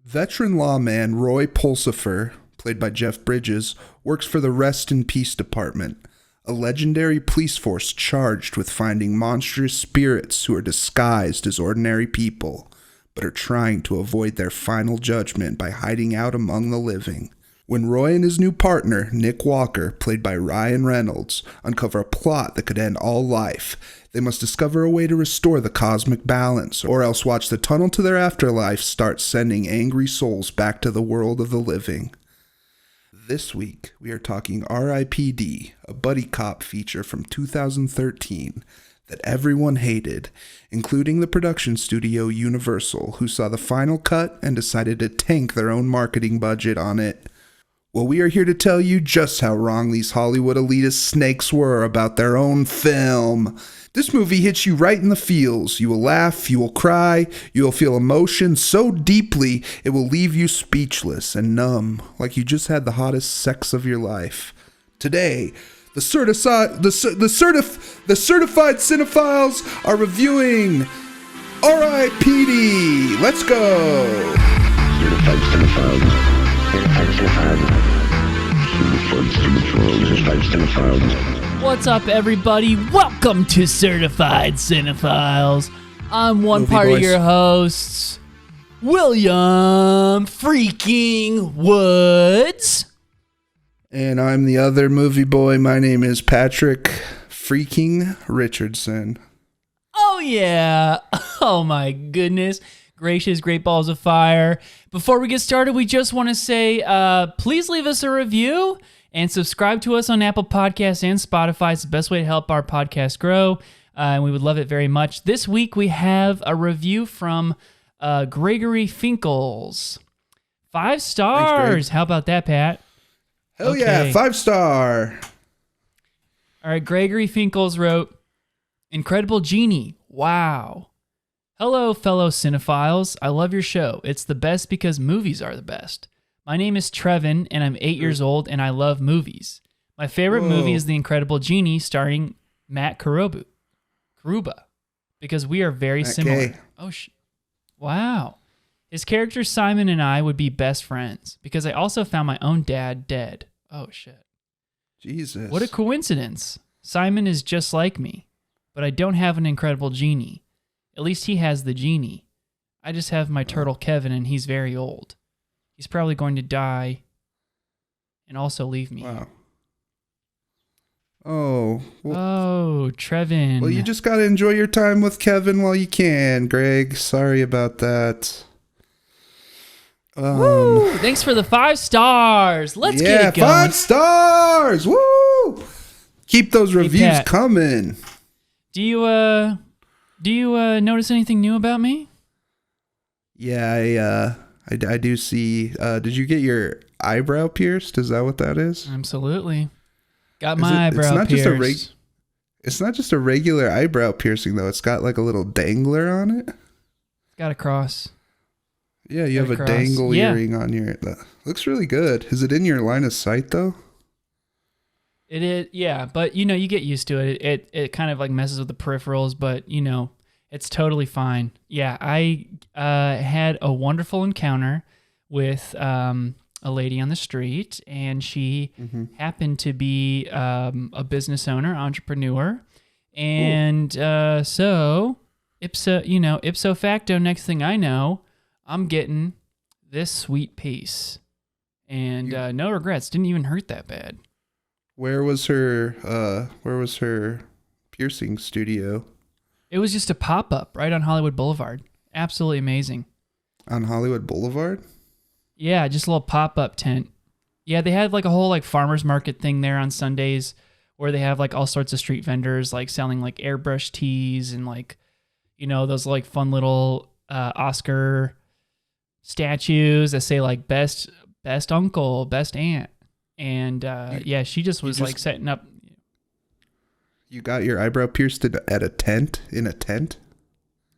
Veteran lawman Roy Pulsifer, played by Jeff Bridges, works for the Rest in Peace Department, a legendary police force charged with finding monstrous spirits who are disguised as ordinary people, but are trying to avoid their final judgment by hiding out among the living. When Roy and his new partner, Nick Walker, played by Ryan Reynolds, uncover a plot that could end all life, they must discover a way to restore the cosmic balance, or else watch the tunnel to their afterlife start sending angry souls back to the world of the living. This week, we are talking R.I.P.D., a buddy cop feature from 2013 that everyone hated, including the production studio Universal, who saw the final cut and decided to tank their own marketing budget on it. Well, we are here to tell you just how wrong these Hollywood elitist snakes were about their own film. This movie hits you right in the feels. You will laugh, you will cry, you will feel emotion so deeply it will leave you speechless and numb, like you just had the hottest sex of your life. Today, the certified cinephiles are reviewing R.I.P.D. Let's go! Certified cinephiles. What's up, everybody? Welcome to Certified Cinephiles. I'm one part of your hosts, William freaking Woods. And I'm the other movie boy. My name is Patrick freaking Richardson. Oh, yeah. Oh, my goodness. Gracious, great balls of fire. Before we get started, we just want to say, please leave us a review and subscribe to us on Apple Podcasts and Spotify. It's the best way to help our podcast grow, and we would love it very much. This week, we have a review from Gregory Finkles. 5 stars. Thanks, How about that, Pat? Hell yeah, 5-star. All right, Gregory Finkles wrote, Incredible Genie. Wow. Hello, fellow cinephiles. I love your show. It's the best because movies are the best. My name is Trevin, and I'm 8 years old, and I love movies. My favorite movie is The Incredible Genie, starring Matt Karuba, because we are very similar. Wow. His character Simon and I would be best friends, because I also found my own dad dead. Oh, shit. Jesus. What a coincidence. Simon is just like me, but I don't have an incredible genie. At least he has the genie. I just have my turtle Kevin, and he's very old. He's probably going to die and also leave me. Wow. Oh. Well, Trevin. Well, you just got to enjoy your time with Kevin while you can, Greg. Sorry about that. Woo! Thanks for the 5 stars. Let's get it going. 5 stars. Woo! Keep those reviews coming. Do you notice anything new about me? Yeah, I do see. Did you get your eyebrow pierced? Is that what that is? Absolutely. Got my eyebrow pierced. It's not just a regular eyebrow piercing, though. It's got like a little dangler on it. It's got a cross. Yeah, you have a dangle earring on your... That looks really good. Is it in your line of sight, though? It is, yeah. But, you get used to it. It kind of like messes with the peripherals, but, it's totally fine. Yeah, I had a wonderful encounter with a lady on the street, and she happened to be a business owner, entrepreneur, and so ipso facto, next thing I know, I'm getting this sweet piece, and no regrets. Didn't even hurt that bad. Where was her piercing studio? It was just a pop-up right on Hollywood Boulevard. Absolutely amazing. On Hollywood Boulevard? Yeah, just a little pop-up tent. Yeah, they had like a whole like farmer's market thing there on Sundays where they have like all sorts of street vendors like selling like airbrush tees and like, those like fun little Oscar statues that say like best uncle, best aunt. And she just was like setting up. You got your eyebrow pierced at a tent? In a tent?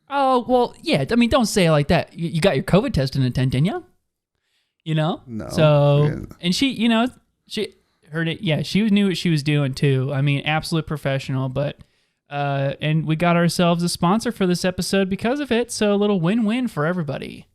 Oh, well, yeah. I mean, don't say it like that. You got your COVID test in a tent, didn't you? No. So, yeah. And she heard it. Yeah, she knew what she was doing, too. I mean, absolute professional. But, and we got ourselves a sponsor for this episode because of it. So, a little win-win for everybody.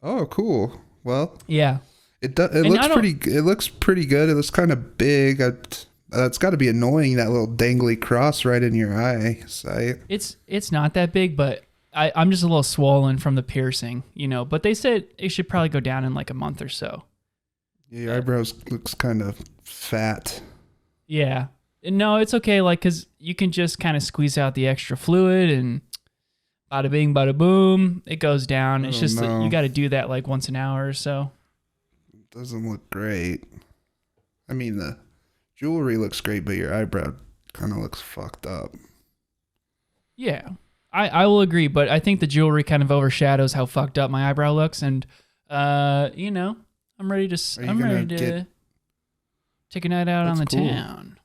Oh, cool. Well, Yeah. it looks pretty good. It looks kind of big. It's got to be annoying, that little dangly cross right in your eye sight. It's not that big, but I'm just a little swollen from the piercing, but they said it should probably go down in like a month or so. Yeah, your eyebrows looks kind of fat. Yeah. No, it's okay. Like, cause you can just kind of squeeze out the extra fluid and bada bing, bada boom, it goes down. It's just that you got to do that like once an hour or so. It doesn't look great. I mean, the jewelry looks great, but your eyebrow kind of looks fucked up. Yeah, I will agree, but I think the jewelry kind of overshadows how fucked up my eyebrow looks, and I'm ready to take a night out on the town.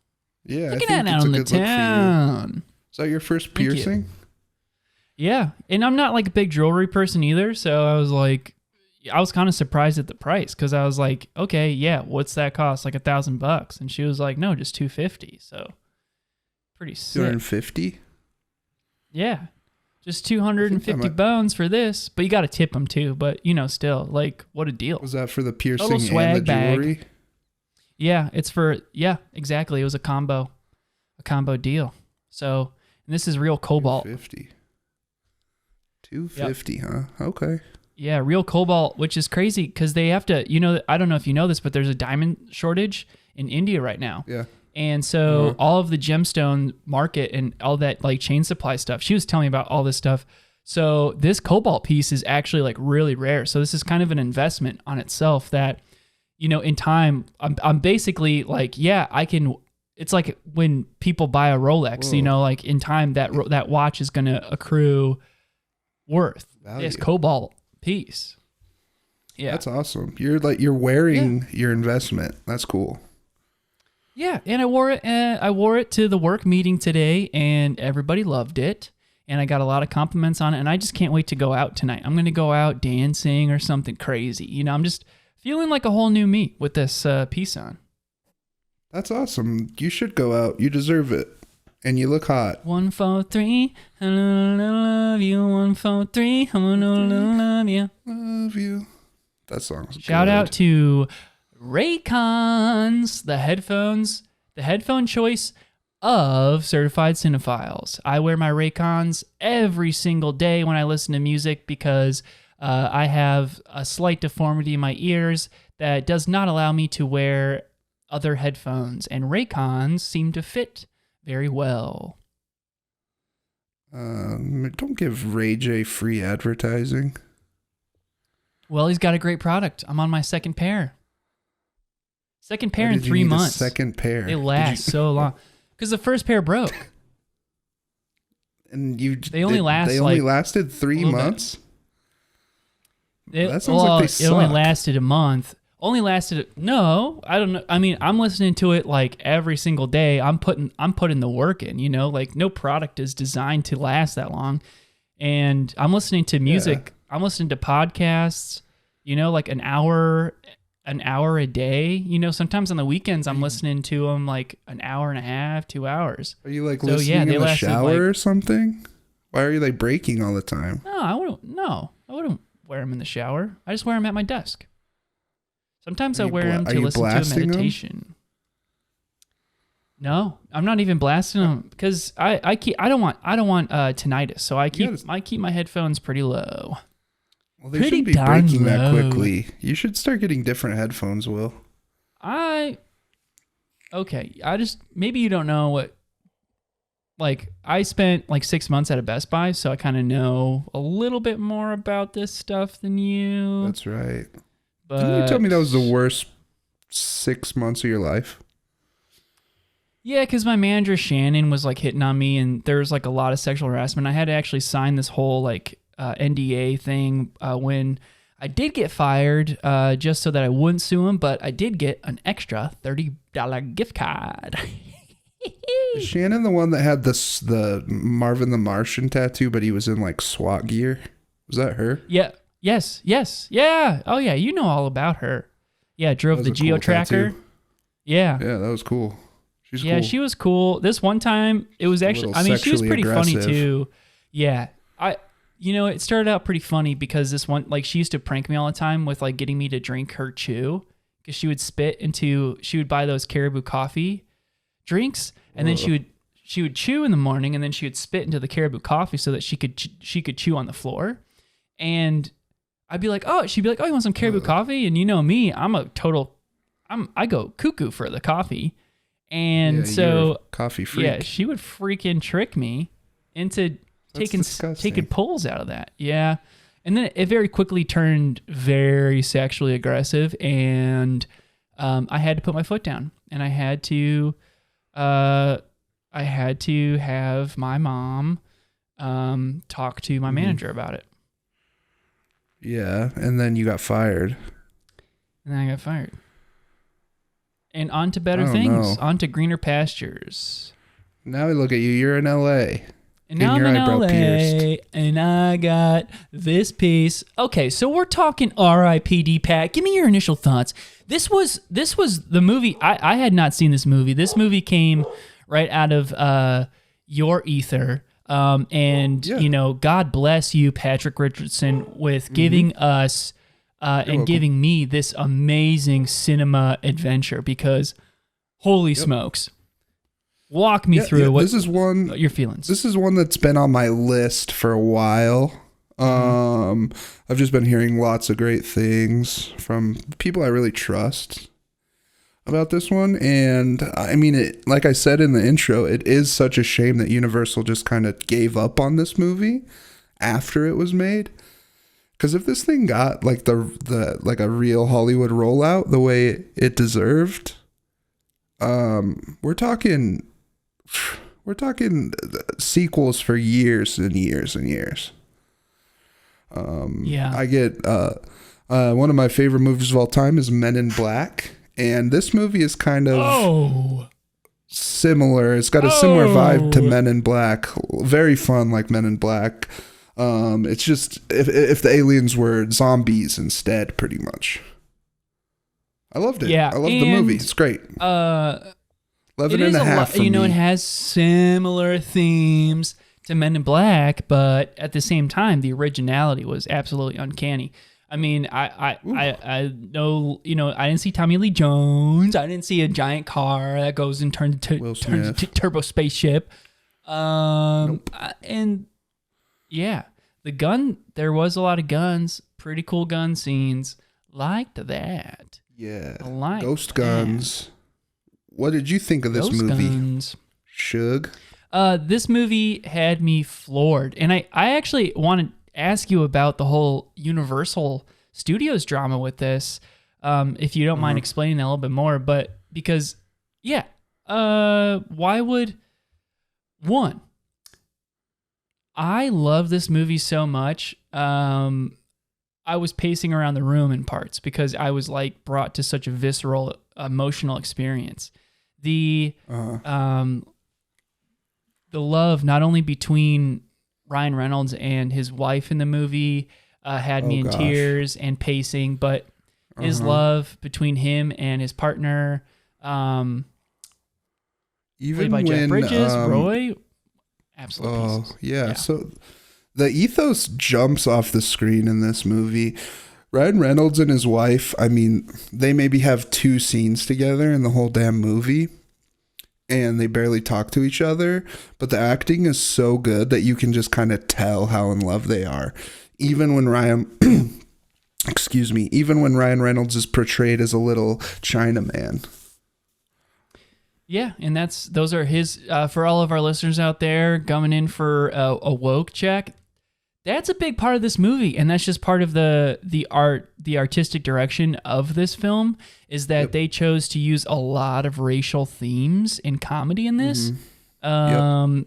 Yeah, take a night out on the town. Is that your first piercing? Yeah, and I'm not like a big jewelry person either, so I was kind of surprised at the price because I was like, okay, yeah, what's that cost? Like $1,000? And she was like, no, just $250. So pretty sick. $250? Yeah, just 250 bones for this, but you got to tip them too. But still, like, what a deal. Was that for the piercing and the jewelry? Bag. Yeah, exactly. It was a combo deal. So, and this is real cobalt. $250, yep. Huh? Okay. Yeah, real cobalt, which is crazy because they have to, I don't know if you know this, but there's a diamond shortage in India right now. Yeah. And so all of the gemstone market and all that like chain supply stuff, she was telling me about all this stuff. So this cobalt piece is actually like really rare. So this is kind of an investment on itself that, in time, I'm basically like, yeah, I can. It's like when people buy a Rolex, like in time that watch is going to accrue worth this cobalt piece. Yeah, that's awesome. You're wearing your investment. That's cool. Yeah, and I wore it. I wore it to the work meeting today, and everybody loved it. And I got a lot of compliments on it. And I just can't wait to go out tonight. I'm gonna go out dancing or something crazy. I'm just feeling like a whole new me with this piece on. That's awesome. You should go out. You deserve it. And you look hot. 1, 4, 3, I love you. 1, 4, 3, I love you. Love you. That song's Shout out to Raycons, the headphone choice of certified cinephiles. I wear my Raycons every single day when I listen to music because I have a slight deformity in my ears that does not allow me to wear other headphones, and Raycons seem to fit very well. Don't give Ray J free advertising. Well, he's got a great product. I'm on my second pair. Second pair in 3 months. Second pair. They last so long because the first pair broke. And they only lasted 3 months. That sounds like they suck. It only lasted a month. No, I don't know. I mean, I'm listening to it like every single day. I'm putting the work in. Like no product is designed to last that long. And I'm listening to music. Yeah. I'm listening to podcasts. Like an hour a day. Sometimes on the weekends I'm listening to them like an hour and a half, 2 hours. Are you like listening in the shower or something? Why are you breaking all the time? No, I wouldn't wear them in the shower. I just wear them at my desk. Sometimes I wear them to listen to a meditation. No, I'm not even blasting them because I don't want tinnitus, so I keep my headphones pretty low. Well, they shouldn't be breaking that quickly. You should start getting different headphones, Will. Maybe you don't know what. I spent 6 months at a Best Buy, so I kind of know a little bit more about this stuff than you. That's right. But didn't you tell me that was the worst 6 months of your life? Yeah, because my manager Shannon was hitting on me, and there was a lot of sexual harassment. I had to actually sign this whole NDA thing when I did get fired, just so that I wouldn't sue him. But I did get an extra $30 gift card. Is Shannon the one that had the Marvin the Martian tattoo, but he was in SWAT gear? Was that her? Yeah. Yes. Yeah. Oh yeah, you know all about her. Yeah, drove the Geo Tracker. Cool, yeah. Yeah, that was cool. She's cool. Yeah, she was cool. This one time, it was actually. I mean, she was pretty funny too. Yeah, it started out pretty funny because this one, like, she used to prank me all the time with like getting me to drink her chew, because she would buy those Caribou coffee drinks, and then she would chew in the morning, and then she would spit into the Caribou coffee so that she could chew on the floor. And she'd be like, oh, you want some Caribou coffee? And you know me, I go cuckoo for the coffee. And you're a coffee freak. Yeah, she would freaking trick me into taking pulls out of that. Yeah. And then it very quickly turned very sexually aggressive, and I had to put my foot down, and I had to have my mom talk to my manager about it. Yeah, and then you got fired. And then I got fired. And on to better things, on to greener pastures. Now we look at you. You're in LA. And now I'm in LA, and I got this piece. Okay, so we're talking R.I.P.D. Pat. Give me your initial thoughts. This was the movie. I had not seen this movie. This movie came right out of your ether. God bless you, Patrick Richardson, with giving us and giving me this amazing cinema adventure, because holy smokes. Walk me through your feelings. This is one that's been on my list for a while. I've just been hearing lots of great things from people I really trust about this one. And I mean, like I said in the intro, it is such a shame that Universal just kind of gave up on this movie after it was made. Because if this thing got like the like a real Hollywood rollout the way it deserved, we're talking sequels for years and years and years. I get one of my favorite movies of all time is Men in Black, and this movie is kind of similar. It's got a similar vibe to Men in Black. Very fun, like Men in Black. It's just if the aliens were zombies instead, pretty much. I loved it. Yeah, I loved the movie. It's great. 11 and a half for me. It has similar themes to Men in Black, but at the same time, the originality was absolutely uncanny. I mean, I know, I didn't see Tommy Lee Jones. I didn't see a giant car that goes and turns into turbo spaceship. And yeah, there was a lot of guns, pretty cool gun scenes. Liked that. Yeah. Ghost guns. What did you think of this movie? Shug? This movie had me floored. And I actually want to ask you about the whole Universal Studios drama with this, if you don't mind explaining that a little bit more. But because, why would... One, I love this movie so much. I was pacing around the room in parts because I was like brought to such a visceral, emotional experience. The love not only between Ryan Reynolds and his wife in the movie had me in tears and pacing, but his love between him and his partner, even played by Jeff Bridges, Roy, absolute pieces. Yeah. So the ethos jumps off the screen in this movie. Ryan Reynolds and his wife, I mean, they maybe have 2 scenes together in the whole damn movie, and they barely talk to each other, but the acting is so good that you can just kind of tell how in love they are. Even when Ryan Reynolds is portrayed as a little Chinaman. Yeah, and those are his, for all of our listeners out there coming in for a woke check. That's a big part of this movie, and that's just part of the artistic direction of this film, is that they chose to use a lot of racial themes in comedy in this. Ryan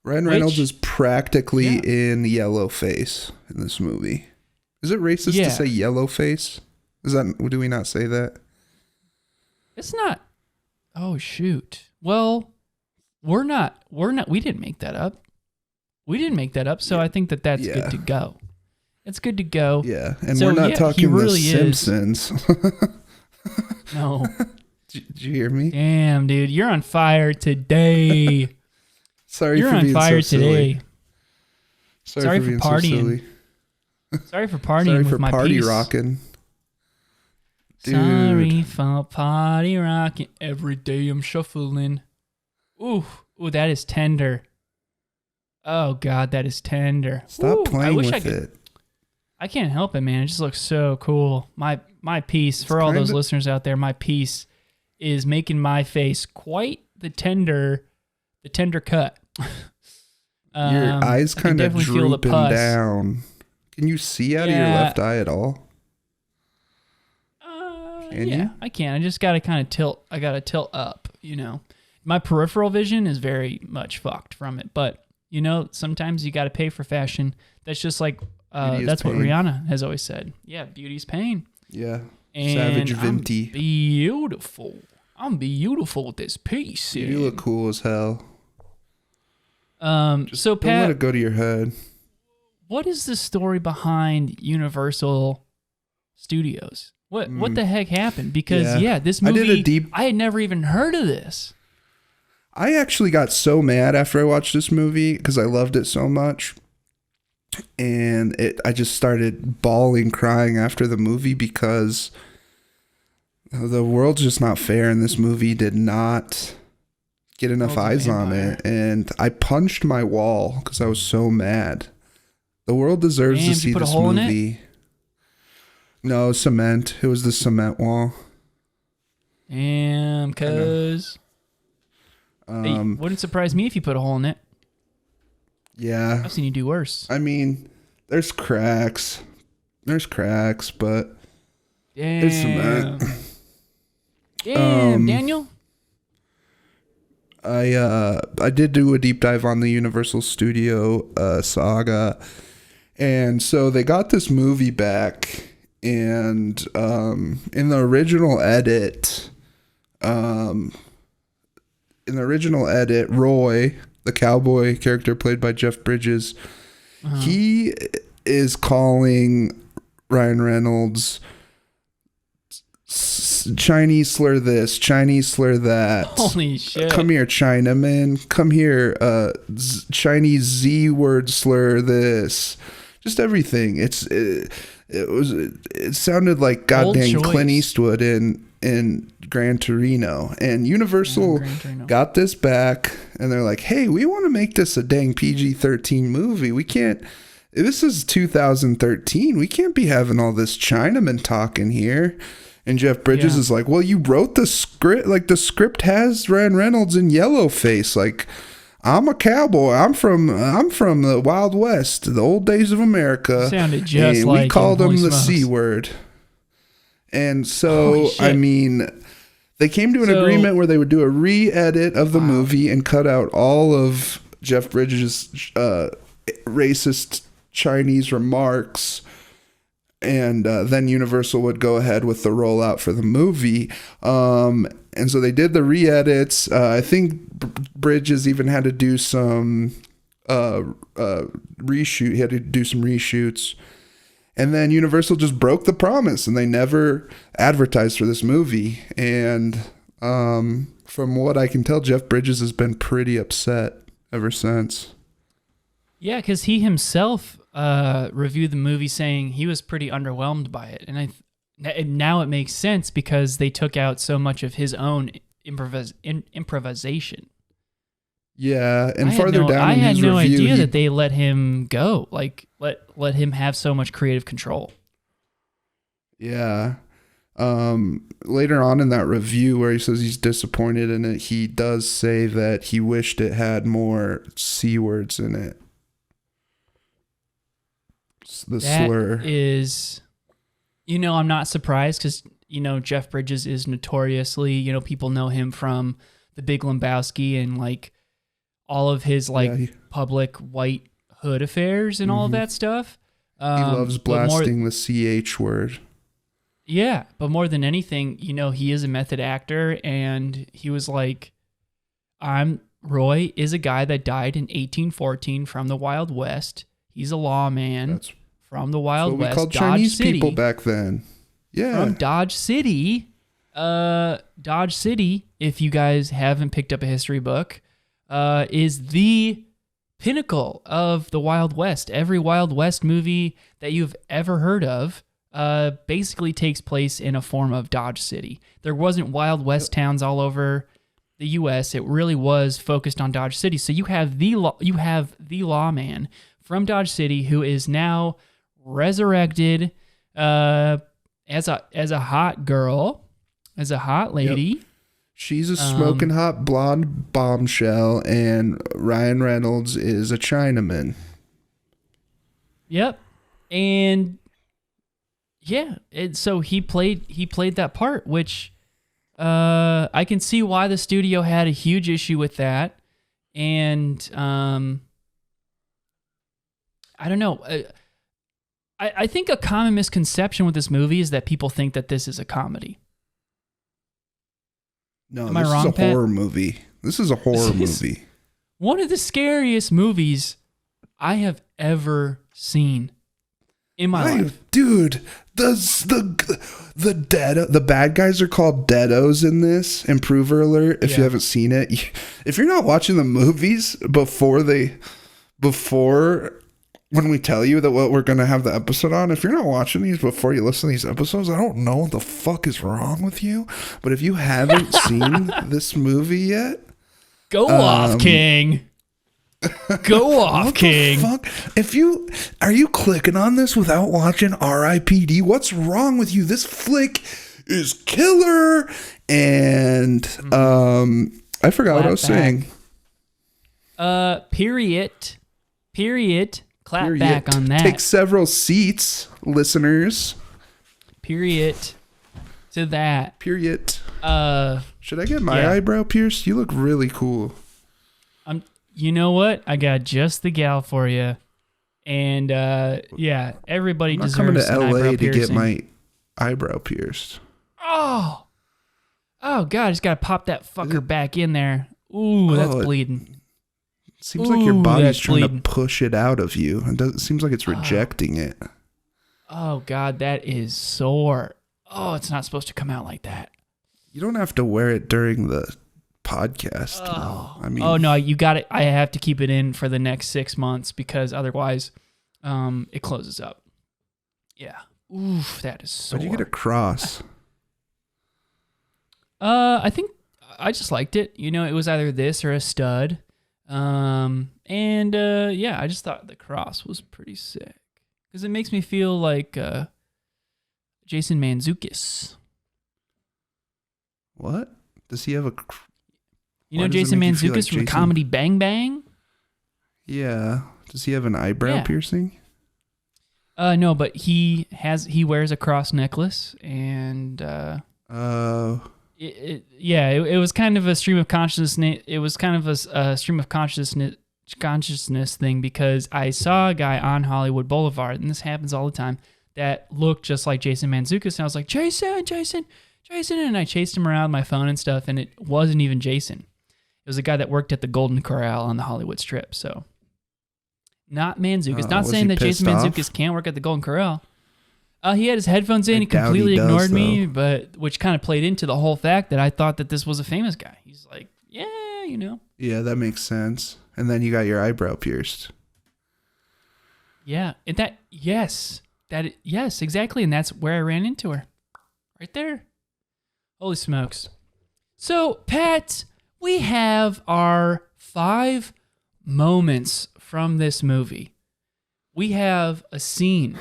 Reynolds is practically in yellow face in this movie. Is it racist to say yellow face? Do we not say that? It's not. Oh shoot. Well, we didn't make that up. So I think that's good to go. It's good to go. Yeah, and we're not talking really The Simpsons. No. Did you hear me? Damn, dude, you're on fire today. Sorry you're for on being fire so silly. today. Sorry for being so partying. silly. Sorry for partying Sorry with for my party piece. rocking. Dude. Sorry for party rocking. Every day I'm shuffling. Ooh, that is tender. Oh God, that is tender. Stop Ooh, playing with it. I can't help it, man. It just looks so cool. My piece, for all those listeners out there, my piece is making my face quite the tender cut. Your eyes kind of drooping pus. down. Can you see out of your left eye at all? Can you? I can. I just gotta kind of tilt. I gotta tilt up. My peripheral vision is very much fucked from it. But sometimes you gotta pay for fashion. That's just like that's what Rihanna has always said. Yeah, beauty's pain. Yeah. And Savage Venti. I'm beautiful with this piece. You look cool as hell. So Pat, don't let it go to your head. What is the story behind Universal Studios? What the heck happened? Because this movie, I had never even heard of this. I actually got so mad after I watched this movie because I loved it so much. And I just started bawling, crying after the movie because the world's just not fair, and this movie did not get enough eyes on it. And I punched my wall because I was so mad. The world deserves to see this movie. No, cement. It was the cement wall. Damn, cuz. Hey, wouldn't surprise me if you put a hole in it. Yeah. I've seen you do worse. I mean, there's cracks. But there's cement. Damn, Daniel. I did do a deep dive on the Universal Studio saga. And so they got this movie back. And in the original edit, Roy, the cowboy character played by Jeff Bridges, he is calling Ryan Reynolds Chinese slur this, Chinese slur that. Holy shit. Come here, Chinaman. Come here, Chinese Z word slur this. Just everything. It sounded like goddamn Clint Eastwood in Gran Torino. And Universal got this back, and they're like, hey, we want to make this a dang PG-13 movie. We can't, this is 2013. We can't be having all this Chinaman talking here. And Jeff Bridges is like, well, you wrote the script. Like, the script has Ryan Reynolds in yellowface. Like, I'm a cowboy. I'm from the Wild West, the old days of America. Sounded just like we called him the C word. And so, I mean, they came to an agreement where they would do a re-edit of the movie and cut out all of Jeff Bridges' racist Chinese remarks. And then Universal would go ahead with the rollout for the movie. And so they did the re-edits. I think Bridges even had to do some reshoot. He had to do some reshoots. And then Universal just broke the promise, and they never advertised for this movie. And from what I can tell, Jeff Bridges has been pretty upset ever since. Yeah, because he himself reviewed the movie saying he was pretty underwhelmed by it. And now it makes sense because they took out so much of his own improvisation. Yeah, and farther down in his review, I had no idea that they let him go, like let him have so much creative control. Yeah. Later on in that review where he says he's disappointed in it, he does say that he wished it had more C words in it. The slur is, I'm not surprised because, Jeff Bridges is notoriously, people know him from The Big Lebowski and like all of his public white hood affairs and all of that stuff. He loves blasting the CH word. Yeah, but more than anything, he is a method actor, and he was like, Roy is a guy that died in 1814 from the Wild West. He's a lawman from the Wild West. We called Chinese people back then. Yeah. From Dodge City. Dodge City, if you guys haven't picked up a history book, is the pinnacle of the Wild West. Every Wild West movie that you've ever heard of basically takes place in a form of Dodge City. There wasn't Wild West towns all over the U.S. It really was focused on Dodge City. So you have the lawman from Dodge City who is now resurrected as a hot girl, as a hot lady. Yep. She's a smoking hot blonde bombshell, and Ryan Reynolds is a Chinaman. Yep, and yeah, so he played that part, which I can see why the studio had a huge issue with that, and I don't know. I think a common misconception with this movie is that people think that this is a comedy. No, Am I wrong, is a Pat? horror movie. This is a horror movie. One of the scariest movies I have ever seen in my life. Dude, the bad guys are called Deados in this. Improver alert if you haven't seen it. If you're not watching the movies before when we tell you that what we're going to have the episode on, if you're not watching these before you listen to these episodes, I don't know what the fuck is wrong with you. But if you haven't seen this movie yet, go off, King. Go off, King. Fuck? Are you clicking on this without watching R.I.P.D.? What's wrong with you? This flick is killer. And I forgot what I was saying. Period. Clap back on that. Take several seats, listeners. Period to that. Period. Should I get my eyebrow pierced? You look really cool. You know what? I got just the gal for you. And everybody I'm not deserves coming to an eyebrow LA to piercing. get my eyebrow pierced. Oh God! I just gotta pop that fucker back in there. Ooh, that's bleeding. Seems like your body's trying bleeding. to push it out of you. It seems like it's rejecting it. Oh God, that is sore. Oh, it's not supposed to come out like that. You don't have to wear it during the podcast. Oh no, you got it. I have to keep it in for the next 6 months because otherwise, it closes up. Yeah. Oof, that is sore. Why'd you get a cross? I think I just liked it. It was either this or a stud. I just thought the cross was pretty sick because it makes me feel like Jason Mantzoukas. What? Does he have a... Jason Mantzoukas from Comedy Bang Bang? Yeah. Does he have an eyebrow piercing? No, but he wears a cross necklace and it was kind of a stream of consciousness. It was kind of a stream of consciousness thing because I saw a guy on Hollywood Boulevard, and this happens all the time, that looked just like Jason Mantzoukas, and I was like, Jason, and I chased him around my phone and stuff, and it wasn't even Jason. It was a guy that worked at the Golden Corral on the Hollywood Strip, so not Mantzoukas. Not saying that Jason Mantzoukas can't work at the Golden Corral. He had his headphones in. He completely ignored me, but which kind of played into the whole fact that I thought that this was a famous guy. He's like, yeah. Yeah, that makes sense. And then you got your eyebrow pierced. Yeah, yes, exactly, and that's where I ran into her, right there. Holy smokes! So, Pat, we have our 5 moments from this movie. We have a scene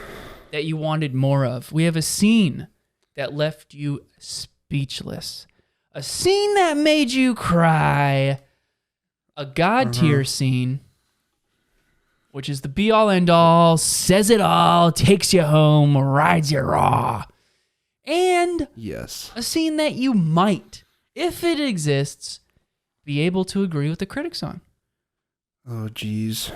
that you wanted more of. We have a scene that left you speechless. A scene that made you cry. A God tier scene, which is the be all end all, says it all, takes you home, rides you raw. And a scene that you might, if it exists, be able to agree with the critics on. Oh, geez.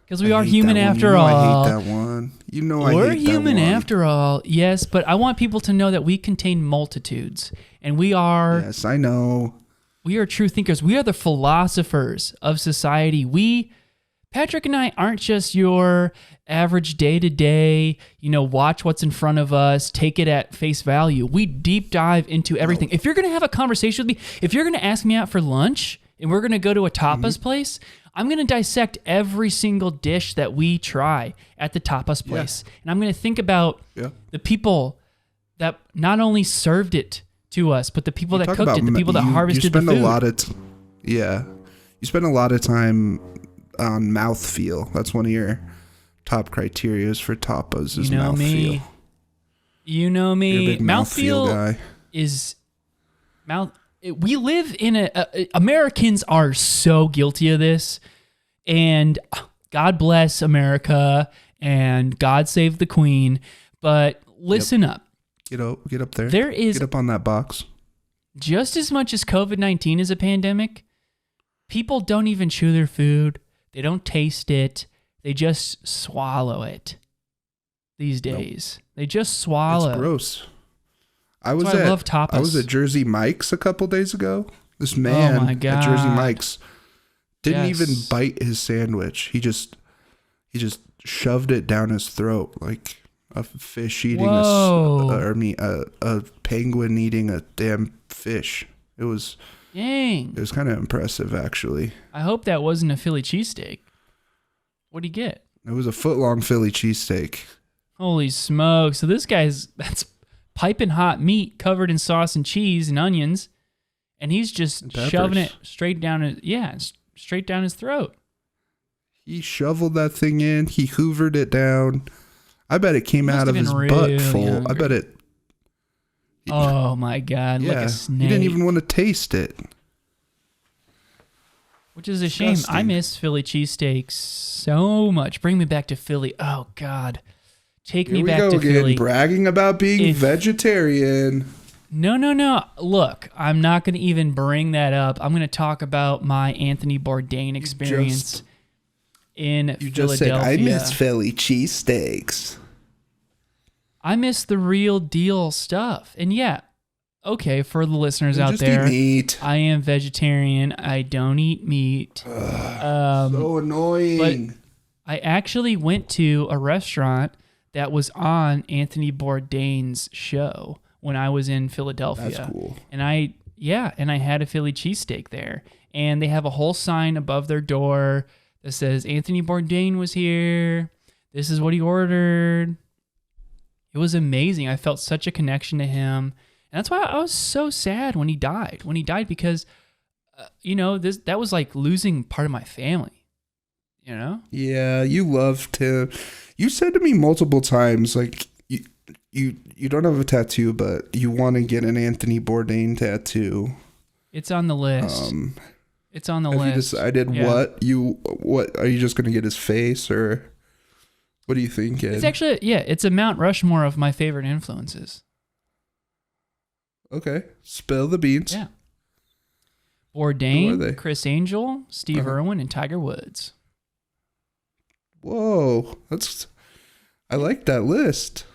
Because we are human after all. I hate that one. I hate that one. We're human after all. Yes, but I want people to know that we contain multitudes. And we are... Yes, I know. We are true thinkers. We are the philosophers of society. Patrick and I aren't just your average day-to-day, watch what's in front of us, take it at face value. We deep dive into everything. If you're going to have a conversation with me, if you're going to ask me out for lunch and we're going to go to a tapas place, I'm going to dissect every single dish that we try at the tapas place. And I'm going to think about the people that not only served it to us, but the people that cooked it, the people that harvested the food. You spend a lot of time on mouthfeel. That's one of your top criterias for tapas is mouthfeel. You know me. You're a big mouthfeel guy. We live in Americans are so guilty of this, and God bless America and God save the Queen. But listen up. Get up there. Get up on that box. Just as much as COVID-19 is a pandemic, people don't even chew their food. They don't taste it. They just swallow it these days. They just swallow. It's gross. I love tapas. I was at Jersey Mike's a couple days ago. This man at Jersey Mike's didn't even bite his sandwich. He just shoved it down his throat like a fish eating a penguin eating a damn fish. It was kind of impressive, actually. I hope that wasn't a Philly cheesesteak. What'd he get? It was a foot-long Philly cheesesteak. Holy smoke. So that's piping hot meat covered in sauce and cheese and onions, and he's just shoving it straight down his throat. He shoveled that thing in. He hoovered it down. I bet it came out of his butt full. Hungry. I bet it. Oh my God! Like a snake. He didn't even want to taste it. Which is a shame. I miss Philly cheesesteaks so much. Bring me back to Philly. Oh God. Take me back to Philly. Bragging about being vegetarian. No. Look, I'm not going to even bring that up. I'm going to talk about my Anthony Bourdain experience in Philadelphia. You just said, I miss Philly cheesesteaks. I miss the real deal stuff. And okay, for the listeners out there, eat meat. I am vegetarian. I don't eat meat. So annoying. But I actually went to a restaurant that was on Anthony Bourdain's show when I was in Philadelphia. That's cool. And I had a Philly cheesesteak there. And they have a whole sign above their door that says Anthony Bourdain was here. This is what he ordered. It was amazing. I felt such a connection to him. And that's why I was so sad when he died. Because, that was like losing part of my family, Yeah, you loved him. You said to me multiple times, like, you don't have a tattoo, but you want to get an Anthony Bourdain tattoo. It's on the list. It's on the list. Have you decided what? Are you just going to get his face, or what are you thinking? It's actually, it's a Mount Rushmore of my favorite influences. Okay. Spill the beans. Yeah. Bourdain, Chris Angel, Steve Irwin, and Tiger Woods. Whoa. I like that list.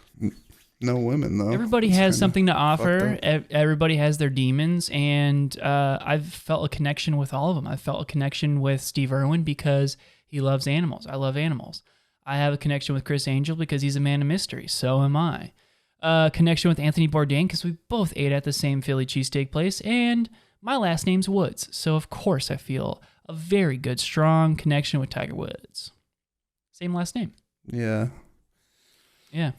No women, though. Everybody has something to offer. Everybody has their demons, and I've felt a connection with all of them. I felt a connection with Steve Irwin because he loves animals. I love animals. I have a connection with Chris Angel because he's a man of mystery. So am I. Connection with Anthony Bourdain because we both ate at the same Philly cheesesteak place, and my last name's Woods. So, of course, I feel a very good, strong connection with Tiger Woods. Same last name. Yeah. Yeah.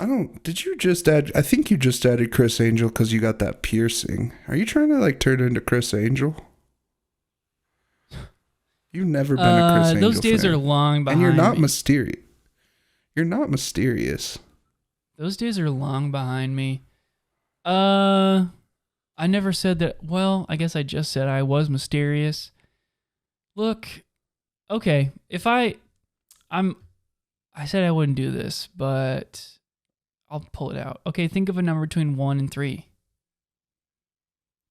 Did you just add, I think you just added Chris Angel because you got that piercing. Are you trying to turn into Chris Angel? You've never been a Chris Angel Those days fan. are long behind me. And you're not mysterious. You're not mysterious. Those days are long behind me. I never said that. Well, I guess I just said I was mysterious. Look, okay, I said I wouldn't do this, but I'll pull it out. Okay, think of a number between 1 and 3.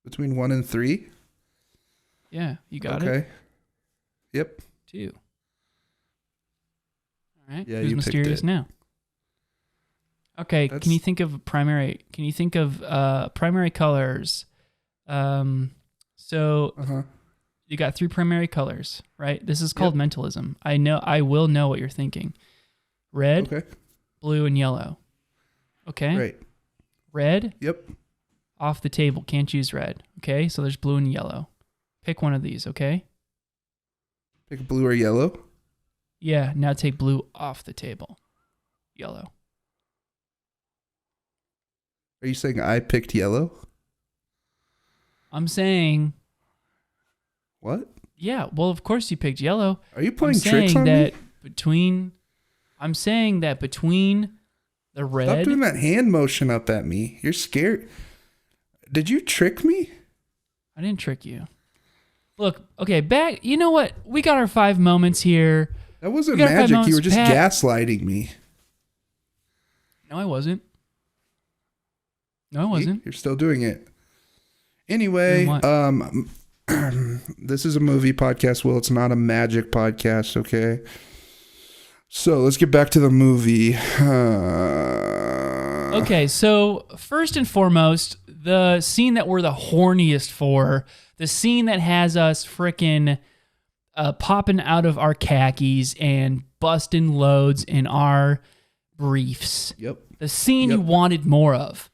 Between 1 and 3? Yeah, you got it? Okay. Yep. 2. All right, yeah, who's mysterious now? Okay, can you think of primary colors? You got 3 primary colors, right? This is called mentalism. I will know what you're thinking. Red, blue, and yellow. Okay? Right. Red? Yep. Off the table. Can't use red. Okay? So there's blue and yellow. Pick one of these, okay? Pick blue or yellow? Yeah, now take blue off the table. Yellow. Are you saying I picked yellow? I'm saying... What? Yeah, well, of course you picked yellow. Are you playing tricks on me? I'm saying that between the red... Stop doing that hand motion up at me. You're scared. Did you trick me? I didn't trick you. Look, okay, back... You know what? We got our 5 moments here. That wasn't magic. You were just Pat. gaslighting me. No, I wasn't. No, I wasn't. You're still doing it. Anyway, this is a movie podcast. Well, it's not a magic podcast, okay? So let's get back to the movie. Okay, so first and foremost, the scene that we're the horniest for, the scene that has us frickin' popping out of our khakis and busting loads in our briefs. Yep. The scene you wanted more of.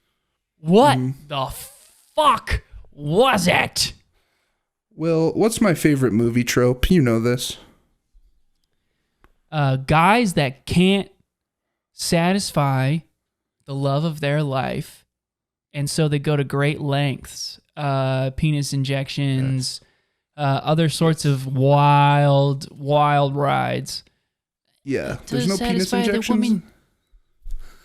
What the fuck was it? Well, what's my favorite movie trope? You know this. Guys that can't satisfy the love of their life, and so they go to great lengths. Penis injections, other sorts of wild rides. Yeah, there's no penis injections. Woman,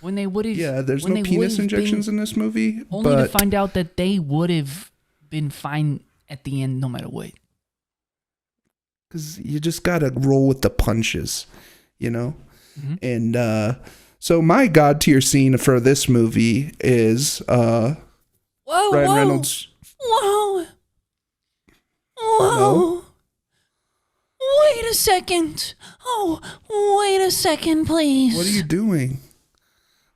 when they would have, there's no penis injections in this movie. Only to find out that they would have been fine at the end, no matter what. Because you just gotta roll with the punches, you know. Mm-hmm. And so my god tier scene for this movie is Ryan Reynolds. Whoa. No? Wait a second. Oh, wait a second, please. What are you doing?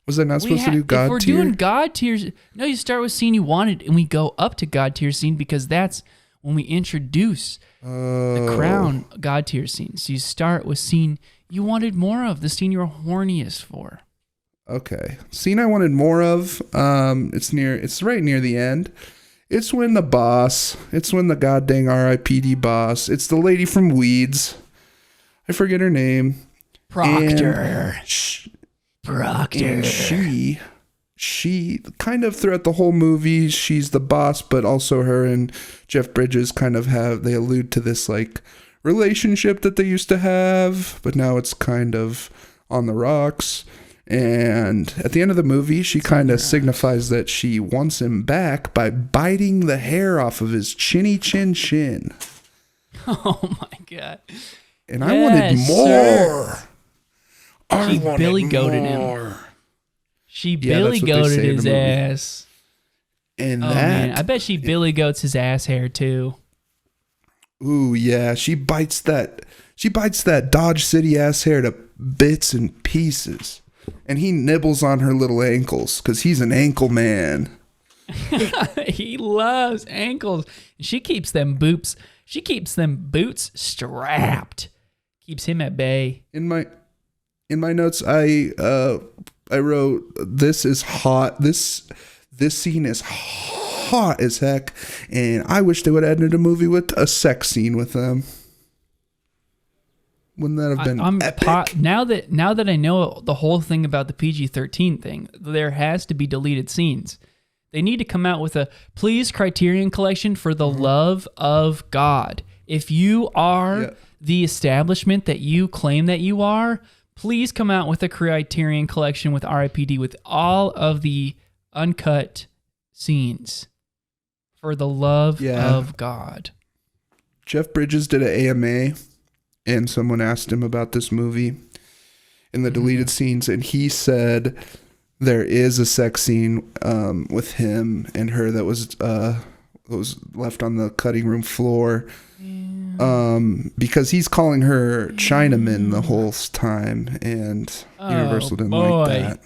Was I not supposed to do god tier? If we're doing god tiers, no, you start with scene you wanted, and we go up to god tier scene because that's when we introduce the crown god tier scene. So you start with scene you wanted more of, the scene you're horniest for. Okay. Scene I wanted more of, it's right near the end. It's when the goddamn RIPD boss, it's the lady from Weeds. I forget her name. Proctor. And she kind of throughout the whole movie, she's the boss, but also her and Jeff Bridges kind of they allude to this like relationship that they used to have, but now it's kind of on the rocks. And at the end of the movie, she kind of signifies that she wants him back by biting the hair off of his chinny chin. Oh my God. And I wanted more. She Billy goated him. She Billy goated his ass. And man, I bet she Billy goats his ass hair too. Ooh, yeah. She bites that Dodge City ass hair to bits and pieces. And he nibbles on her little ankles because he's an ankle man. He loves ankles. She keeps them boots strapped. Keeps him at bay. In my notes, I wrote, this is hot. This scene is hot as heck, and I wish they would have ended a movie with a sex scene with them. Wouldn't that have been epic? Now that I know the whole thing about the PG-13 thing, there has to be deleted scenes. They need to come out with a please Criterion Collection for the love of God. If you are the establishment that you claim that you are, please come out with a Criterion Collection with RIPD with all of the uncut scenes. For the love of God. Jeff Bridges did an AMA, and someone asked him about this movie in the deleted scenes, and he said there is a sex scene with him and her that was left on the cutting room floor. Because he's calling her Chinaman the whole time, and Universal didn't like that.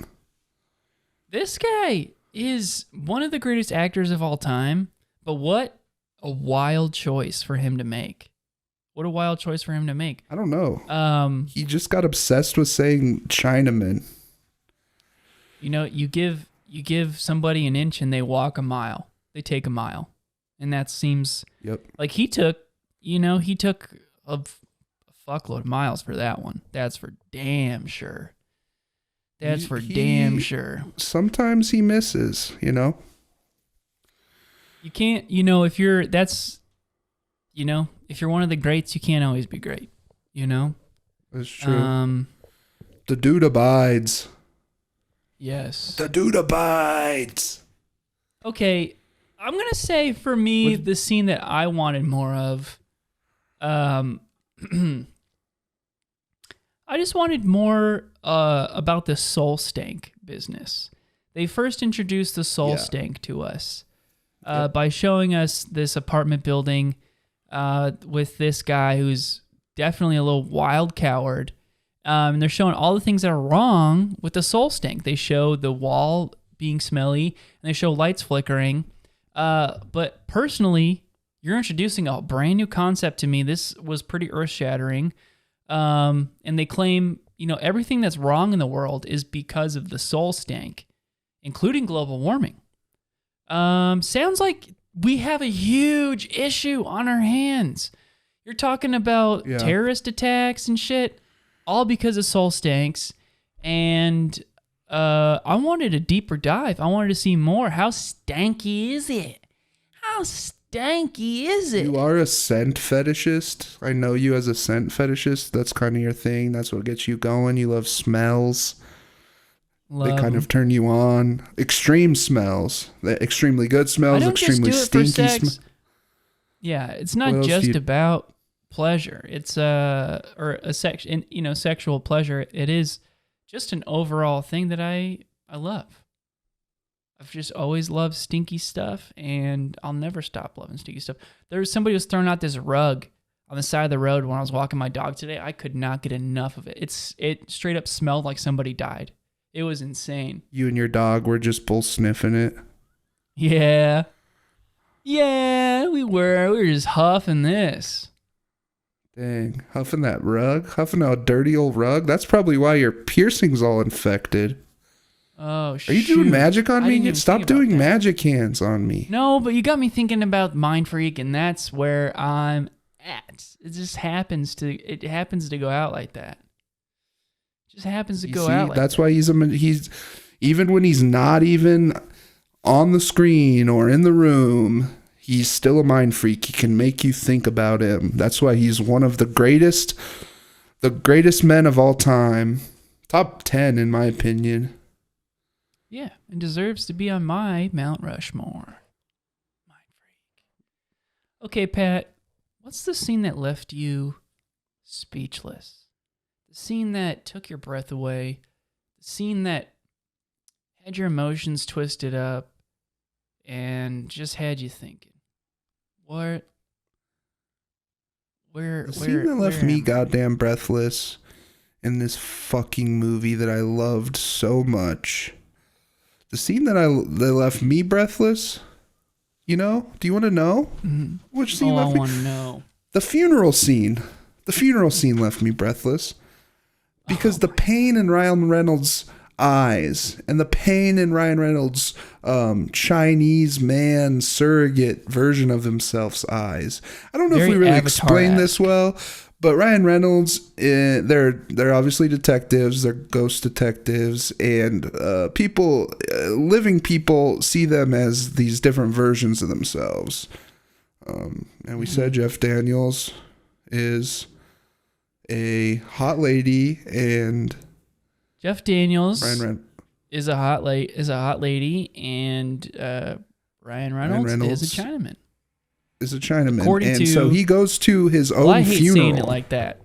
This guy is one of the greatest actors of all time, but what a wild choice for him to make. What a wild choice for him to make. I don't know. He just got obsessed with saying Chinaman. You know, you give somebody an inch and they walk a mile. They take a mile. And that seems like he took a fuckload of miles for that one. That's for damn sure. That's for damn sure. Sometimes he misses, you know? You can't, if you're one of the greats, you can't always be great, you know? That's true. The dude abides. Yes. The dude abides. Okay, I'm going to say for me, the scene that I wanted more of, I just wanted more about the soul stank business. They first introduced the soul stank to us by showing us this apartment building with this guy who's definitely a little wild coward. And they're showing all the things that are wrong with the soul stank. They show the wall being smelly, and they show lights flickering. But personally, you're introducing a brand new concept to me. This was pretty earth-shattering. And they claim, everything that's wrong in the world is because of the soul stank, including global warming. Sounds like we have a huge issue on our hands. You're talking about terrorist attacks and shit, all because of soul stanks. And I wanted a deeper dive. I wanted to see more. How stanky is it? How stanky is it? You are a scent fetishist. I know you as a scent fetishist. That's kind of your thing. That's what gets you going. You love smells. They kind of turn you on. Extreme smells. The extremely good smells, extremely stinky smells. Yeah, it's not just about pleasure. It's sexual pleasure. It is just an overall thing that I love. I've just always loved stinky stuff, and I'll never stop loving stinky stuff. There was somebody who was throwing out this rug on the side of the road when I was walking my dog today. I could not get enough of it. It straight up smelled like somebody died. It was insane. You and your dog were just both sniffing it. Yeah. Yeah, we were. We were just huffing this. Dang, huffing that rug? Huffing a dirty old rug? That's probably why your piercing's all infected. Oh, shit. Are you doing magic on me? Stop doing magic hands on me. No, but you got me thinking about Mind Freak, and that's where I'm at. It just happens to go out like that. It just happens to go out like that's that. Why he's even when he's not even on the screen or in the room, he's still a mind freak. He can make you think about him. That's why he's one of the greatest men of all time. Top 10 in my opinion. Yeah, and deserves to be on my Mount Rushmore. Mind freak. Okay, Pat, what's the scene that left you speechless? The scene that took your breath away? The scene that had your emotions twisted up and just had you thinking, the scene that left me goddamn breathless in this fucking movie that I loved so much. The scene that left me breathless, do you want to know? Mm-hmm. Which scene left me? I want to know. The funeral scene. The funeral scene left me breathless because the pain in Ryan Reynolds' eyes and the pain in Ryan Reynolds' Chinese man surrogate version of himself's eyes. I don't know if we really explained this well, but Ryan Reynolds, they're obviously detectives. They're ghost detectives, and living people see them as these different versions of themselves. And we said Jeff Daniels is a hot lady, and Jeff Daniels is a hot lady, and Ryan Reynolds is a Chinaman. So he goes to his own funeral. I hate saying it like that.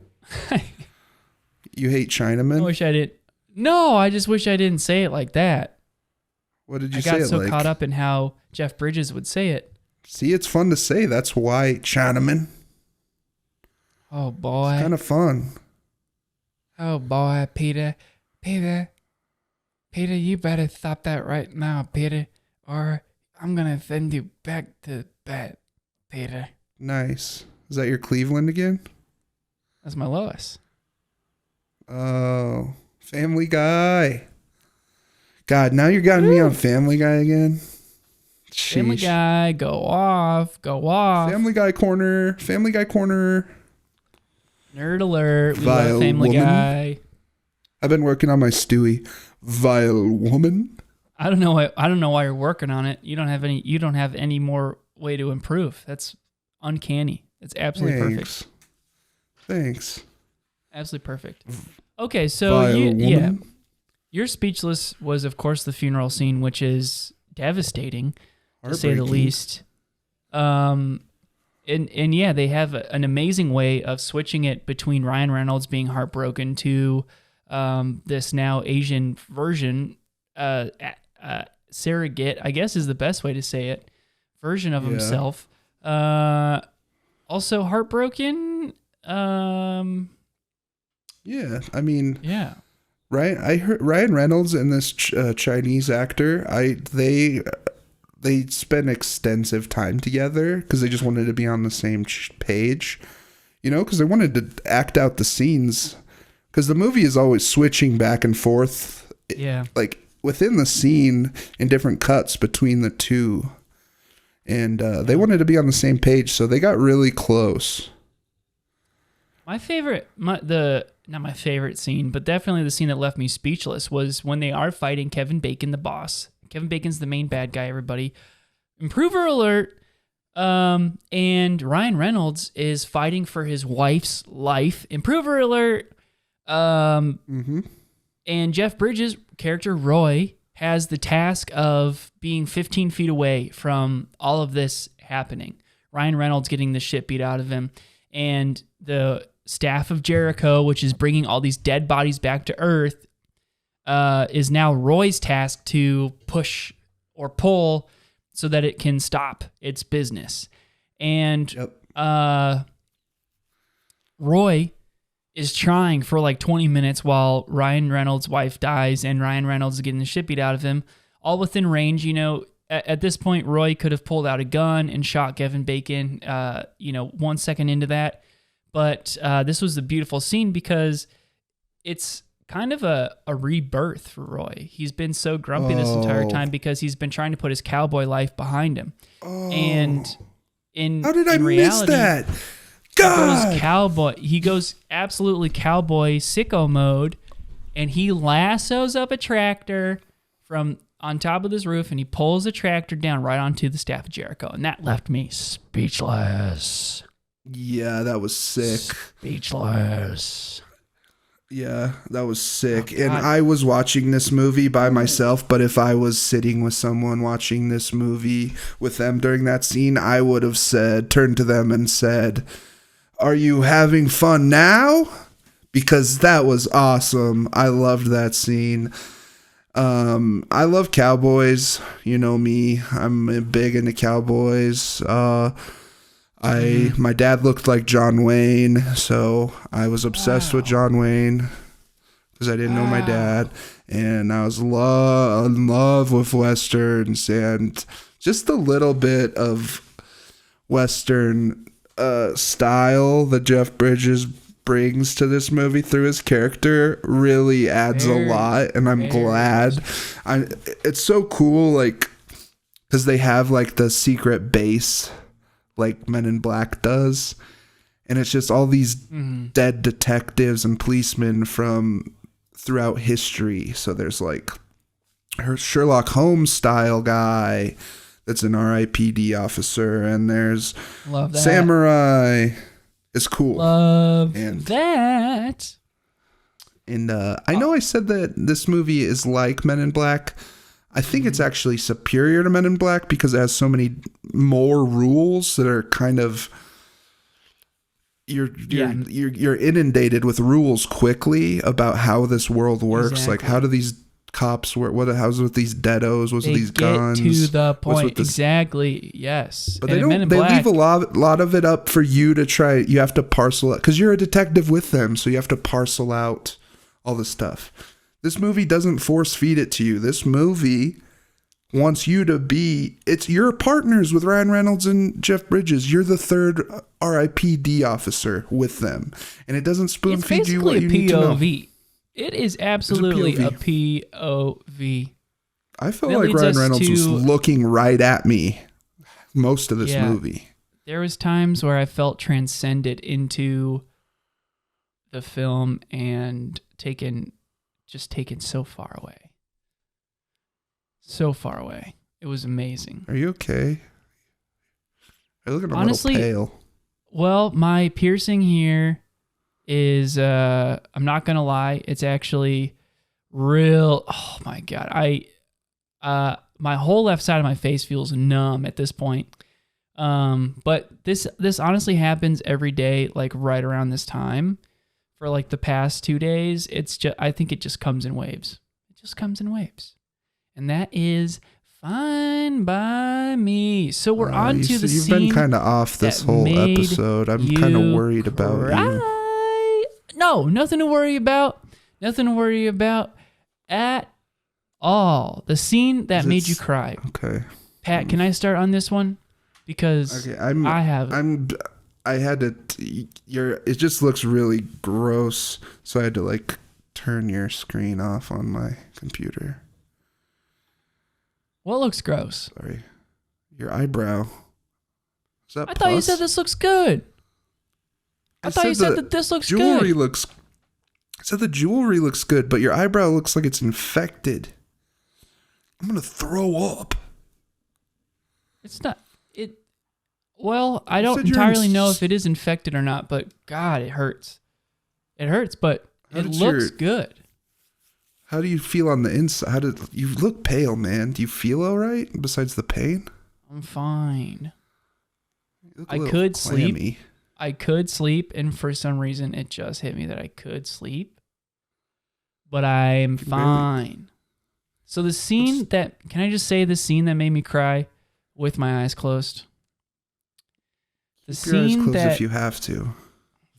You hate Chinaman? I wish I didn't. No, I just wish I didn't say it like that. What did you say it like? I got so caught up in how Jeff Bridges would say it. See, it's fun to say. That's why Chinaman. Oh, boy. It's kind of fun. Oh, boy, Peter, you better stop that right now, Peter, or I'm going to send you back to bed, Peter. Nice. Is that your Cleveland again? That's my Lois. Oh, Family Guy. God, now you're getting me on Family Guy again. Sheesh. Family Guy, go off. Family Guy corner. Nerd alert. We Vile love Family woman. Guy. I've been working on my Stewie. Vile woman. I don't know why you're working on it. You don't have any more way to improve. That's uncanny. It's absolutely perfect. Thanks. Absolutely perfect. Okay, so your Speechless was, of course, the funeral scene, which is devastating, to say the least. And yeah, they have an amazing way of switching it between Ryan Reynolds being heartbroken to this now Asian version, surrogate, I guess is the best way to say it, version of himself. Also heartbroken. Yeah, I mean, yeah. Right, I heard Ryan Reynolds and this Chinese actor. They spent extensive time together because they just wanted to be on the same page, because they wanted to act out the scenes. Because the movie is always switching back and forth. Yeah, like within the scene in different cuts between the two, and they wanted to be on the same page, so they got really close. My favorite, not my favorite scene, but definitely the scene that left me speechless was when they are fighting Kevin Bacon, the boss. Kevin Bacon's the main bad guy, everybody. Improver alert. And Ryan Reynolds is fighting for his wife's life. Improver alert. And Jeff Bridges' character, Roy, has the task of being 15 feet away from all of this happening. Ryan Reynolds getting the shit beat out of him. And the staff of Jericho, which is bringing all these dead bodies back to Earth, is now Roy's task to push or pull so that it can stop its business. And Roy is trying for like 20 minutes while Ryan Reynolds' wife dies and Ryan Reynolds is getting the shit beat out of him, all within range. At this point, Roy could have pulled out a gun and shot Kevin Bacon, 1 second into that. But this was a beautiful scene because it's kind of a rebirth for Roy. He's been so grumpy this entire time because he's been trying to put his cowboy life behind him. And how did I miss that? God! He goes absolutely cowboy sicko mode, and he lassos up a tractor from on top of this roof, and he pulls the tractor down right onto the staff of Jericho, and that left me speechless. Yeah, that was sick. Speechless. Yeah, that was sick. And I was watching this movie by myself, but if I was sitting with someone watching this movie with them during that scene, I would have turned to them and said, "Are you having fun now?" Because that was awesome. I loved that scene. I love cowboys. You know me. I'm big into cowboys. My dad looked like John Wayne, so I was obsessed with John Wayne because I didn't know my dad, and I was in love with westerns and just a little bit of western style that Jeff Bridges brings to this movie through his character really adds a lot, and I'm glad. It's so cool, like, because they have like the secret base like Men in Black does, and it's just all these dead detectives and policemen from throughout history. So there's like her Sherlock Holmes style guy that's an RIPD officer, and there's samurai. It's cool. Love that. And I know I said that this movie is like Men in Black. I think it's actually superior to Men in Black because it has so many more rules that are kind of you're inundated with rules quickly about how this world works. Exactly. Like, how do these cops work? How's with these deados? What's with these guns? To the point. Exactly. Yes. But they leave a lot of it up for you to try. You have to parcel it because you're a detective with them, so you have to parcel out all the stuff. This movie doesn't force feed it to you. This movie wants you to be, you're partners with Ryan Reynolds and Jeff Bridges. You're the third RIPD officer with them. And it doesn't spoon feed you what you need to know. It is absolutely a POV. I felt like Ryan Reynolds was looking right at me most of this movie. There was times where I felt transcended into the film and taken so far away. So far away. It was amazing. Are you okay? You're looking Honestly, a little pale. Well, my piercing here is, I'm not going to lie, it's actually real. Oh my God. My whole left side of my face feels numb at this point. But this honestly happens every day, like right around this time for like the past 2 days. I think it just comes in waves. It just comes in waves. And that is fine by me. So we're on to the scene. You've been kind of off this whole episode. I'm kind of worried about you. No, nothing to worry about. Nothing to worry about at all. The scene that made you cry. Okay. Pat, can I start on this one? Because okay, it just looks really gross, so I had to like turn your screen off on my computer. What looks gross? Sorry. Your eyebrow. Is that I thought you said this looks good. I thought you said that this looks jewelry good. I said the jewelry looks good, but your eyebrow looks like it's infected. I'm going to throw up. It's not. Well, I don't entirely know if it is infected or not, but God, it hurts. It hurts, but it looks good. How do you feel on the inside? You look pale, man? Do you feel all right besides the pain? I'm fine. I could sleep. I could sleep, and for some reason, it just hit me that I could sleep. But I'm fine. So the scene can I just say the scene that made me cry with my eyes closed? Keep your eyes closed if you have to.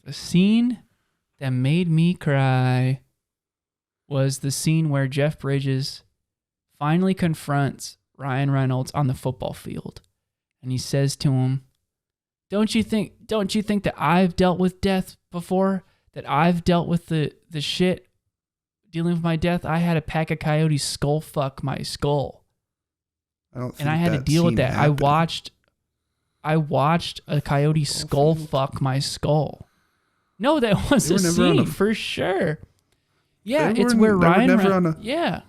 The scene that made me cry was the scene where Jeff Bridges finally confronts Ryan Reynolds on the football field. And he says to him, Don't you think that I've dealt with death before? That I've dealt with the shit dealing with my death? I had a pack of coyotes skull fuck my skull. And I had to deal with that. Happened. I watched a coyote skull fuck my skull. No, that was a scene for sure. Yeah, it's where Ryan Reynolds. Yeah.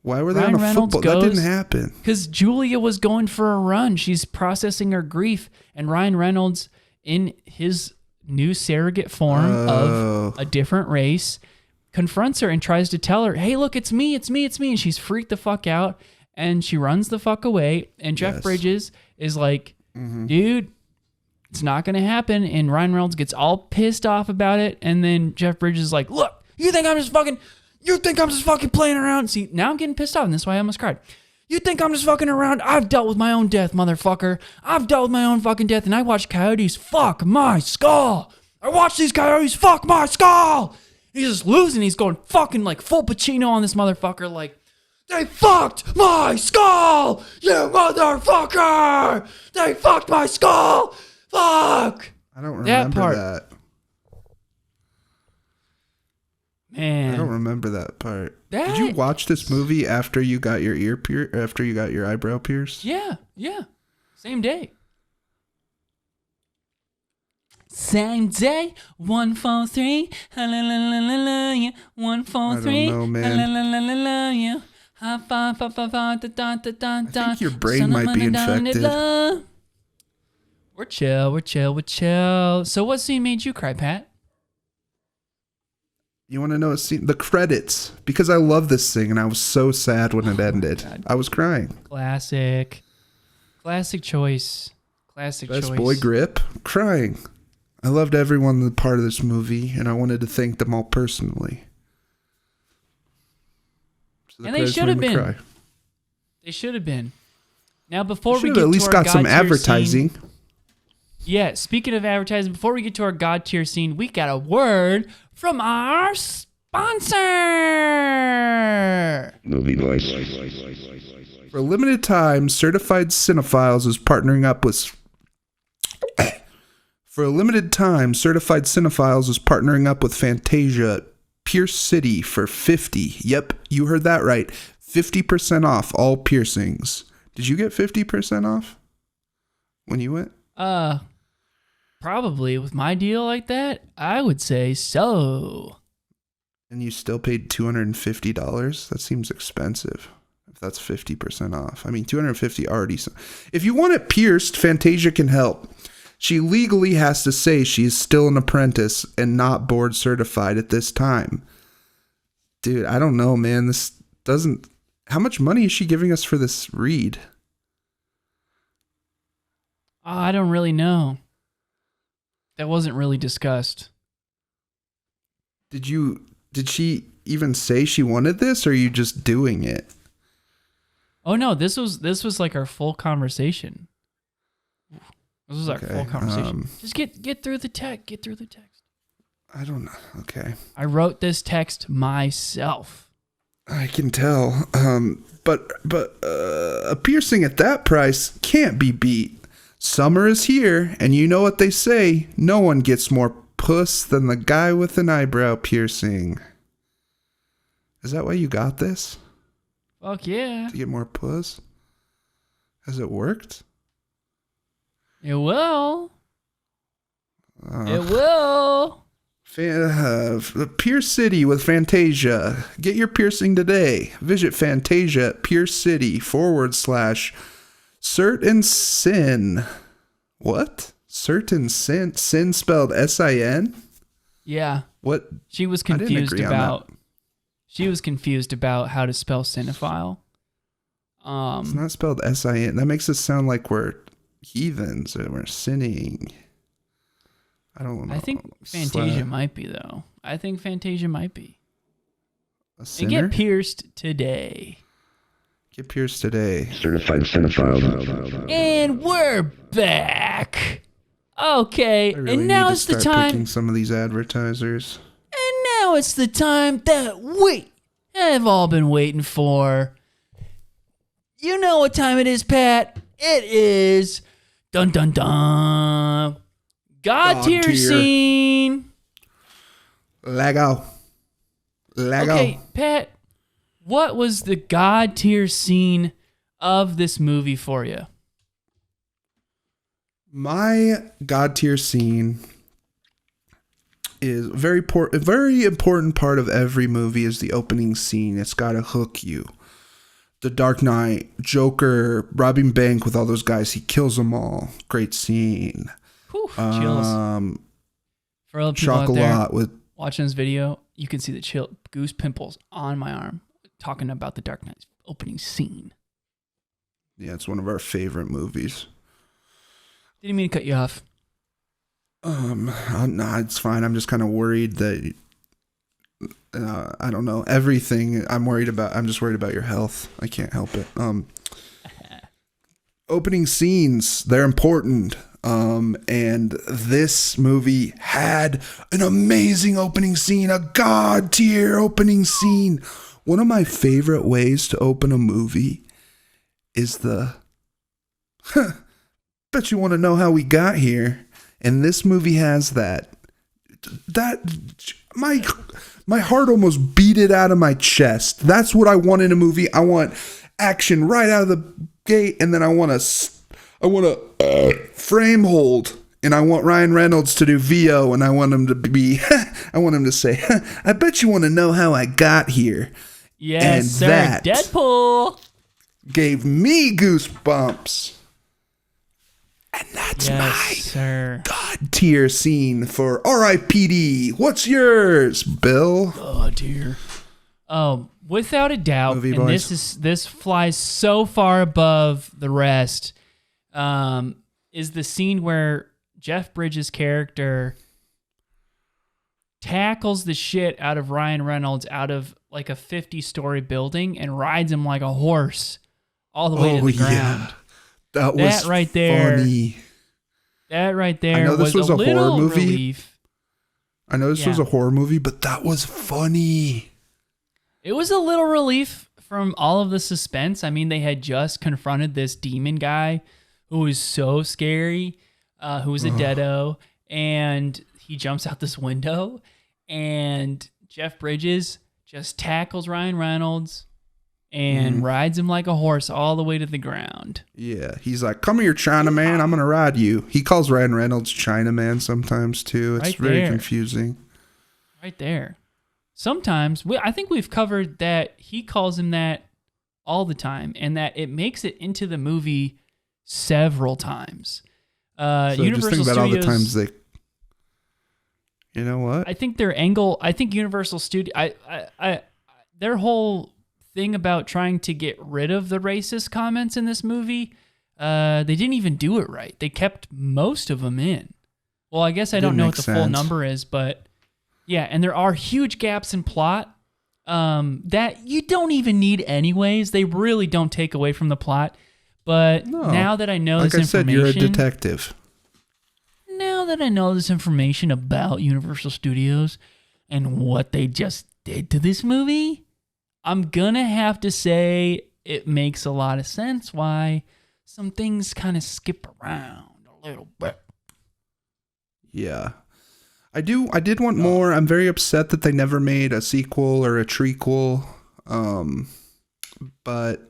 Why were they on a football? That didn't happen. Because Julia was going for a run. She's processing her grief. And Ryan Reynolds, in his new surrogate form of a different race, confronts her and tries to tell her, hey, look, it's me. And she's freaked the fuck out. And she runs the fuck away. And Jeff Bridges is like, dude, it's not going to happen. And Ryan Reynolds gets all pissed off about it. And then Jeff Bridges is like, look, you think I'm just fucking playing around? See, now I'm getting pissed off, and that's why I almost cried. You think I'm just fucking around? I've dealt with my own death, motherfucker. I've dealt with my own fucking death, and I watched coyotes fuck my skull. I watched these coyotes fuck my skull. He's just losing. He's going fucking like full Pacino on this motherfucker, like, they fucked my skull, you motherfucker. They fucked my skull. Fuck. I don't remember that. Man, I don't remember that part. Did you watch this movie after you got your after you got your eyebrow pierced? Yeah. Same day. Same day. 143. La la la la la yeah. 143. I don't know, man. I think your brain might be infected. We're chill. So what scene made you cry, Pat? You want to know a scene? The credits. Because I love this thing and I was so sad when it ended. I was crying. Classic choice. Best boy grip. Crying. I loved everyone the part of this movie and I wanted to thank them all personally. So and they should have been. They should have been. Now before we get to at least got some advertising. Yeah, speaking of advertising, before we get to our God tier scene, we got a word from our sponsor. Movie Voice. For a limited time, Certified Cinephiles is partnering up with. For a limited time, Certified Cinephiles is partnering up with Fantasia Pierce City for 50. Yep, you heard that right. 50% off all piercings. Did you get 50% off when you went? Probably with my deal like that, I would say so. And you still paid $250? That seems expensive. If that's 50% off. I mean, $250 already. If you want it pierced, Fantasia can help. She legally has to say she is still an apprentice and not board certified at this time. Dude, I don't know, man. This doesn't... How much money is she giving us for this read? I don't really know. That wasn't really discussed. Did she even say she wanted this, or are you just doing it? Oh no, this was like our full conversation. This was our full conversation. Just get through the text. Get through the text. I don't know. Okay. I wrote this text myself. I can tell. But a piercing at that price can't be beat. Summer is here, and you know what they say. No one gets more puss than the guy with an eyebrow piercing. Is that why you got this? Fuck yeah. To get more puss? Has it worked? It will. It will. Pierce City with Fantasia. Get your piercing today. Visit Fantasia at Pierce City /Cert and Sin. What? Certain Sin? Sin spelled S-I-N? Yeah. What? She was confused about. She was confused about how to spell cinephile. It's not spelled S-I-N. That makes us sound like we're heathens and we're sinning. I don't know. I think Fantasia might be, though. I think Fantasia might be. A sinner? And get pierced today. Get pierced today. Certified cinephile. And we're back. Okay, I really and now need to it's the start time. picking some of these advertisers. And now it's the time that we have all been waiting for. You know what time it is, Pat? It is dun dun dun. God tier scene. Lego. Okay, Pat, what was the God tier scene of this movie for you? My God tier scene is a very important part of every movie is the opening scene. It's got to hook you. The Dark Knight, Joker, robbing bank with all those guys. He kills them all. Great scene. Whew, chills. For all the people out there watching this video, you can see the goose pimples on my arm talking about the Dark Knight's opening scene. Yeah, it's one of our favorite movies. Didn't mean to cut you off. Nah, it's fine. I'm just kind of worried that I don't know everything. I'm just worried about your health. I can't help it. Opening scenes, they're important. And this movie had an amazing opening scene, a God tier opening scene. One of my favorite ways to open a movie is bet you want to know how we got here. And this movie has that my heart almost beat it out of my chest. That's what I want in a movie. I want action right out of the gate, and then I want to frame hold, and I want Ryan Reynolds to do VO, and I want him to be I want him to say, I bet you want to know how I got here. Yes, and sir. That Deadpool gave me goosebumps. And that's my God tier scene for R.I.P.D. What's yours, Bill? Oh dear. Without a doubt, Movie and boys. this flies so far above the rest, is the scene where Jeff Bridges' character tackles the shit out of Ryan Reynolds out of like a 50-story building and rides him like a horse all the way to the ground. That was right there. funny. That right there. I know this was a little horror movie. relief. I know this was a horror movie, but that was funny. It was a little relief from all of the suspense. I mean, they had just confronted this demon guy who was so scary, who was a deado, and he jumps out this window, and Jeff Bridges just tackles Ryan Reynolds, and rides him like a horse all the way to the ground. Yeah, he's like, "Come here, Chinaman, I'm gonna ride you." He calls Ryan Reynolds Chinaman sometimes too. It's very confusing. Right there. Sometimes I think we've covered that he calls him that all the time, and that it makes it into the movie several times. So Universal just think about Studios, all the times they. You know what? I think Universal Studio, their whole thing about trying to get rid of the racist comments in this movie, they didn't even do it right. They kept most of them in. Well, I guess I don't know what the full number is, but yeah, and there are huge gaps in plot that you don't even need anyways. They really don't take away from the plot. But now that I know this information... Like I said, you're a detective. Now that I know this information about Universal Studios and what they just did to this movie, I'm gonna have to say it makes a lot of sense why some things kind of skip around a little bit. Yeah. I did want more. I'm very upset that they never made a sequel or a trequel. But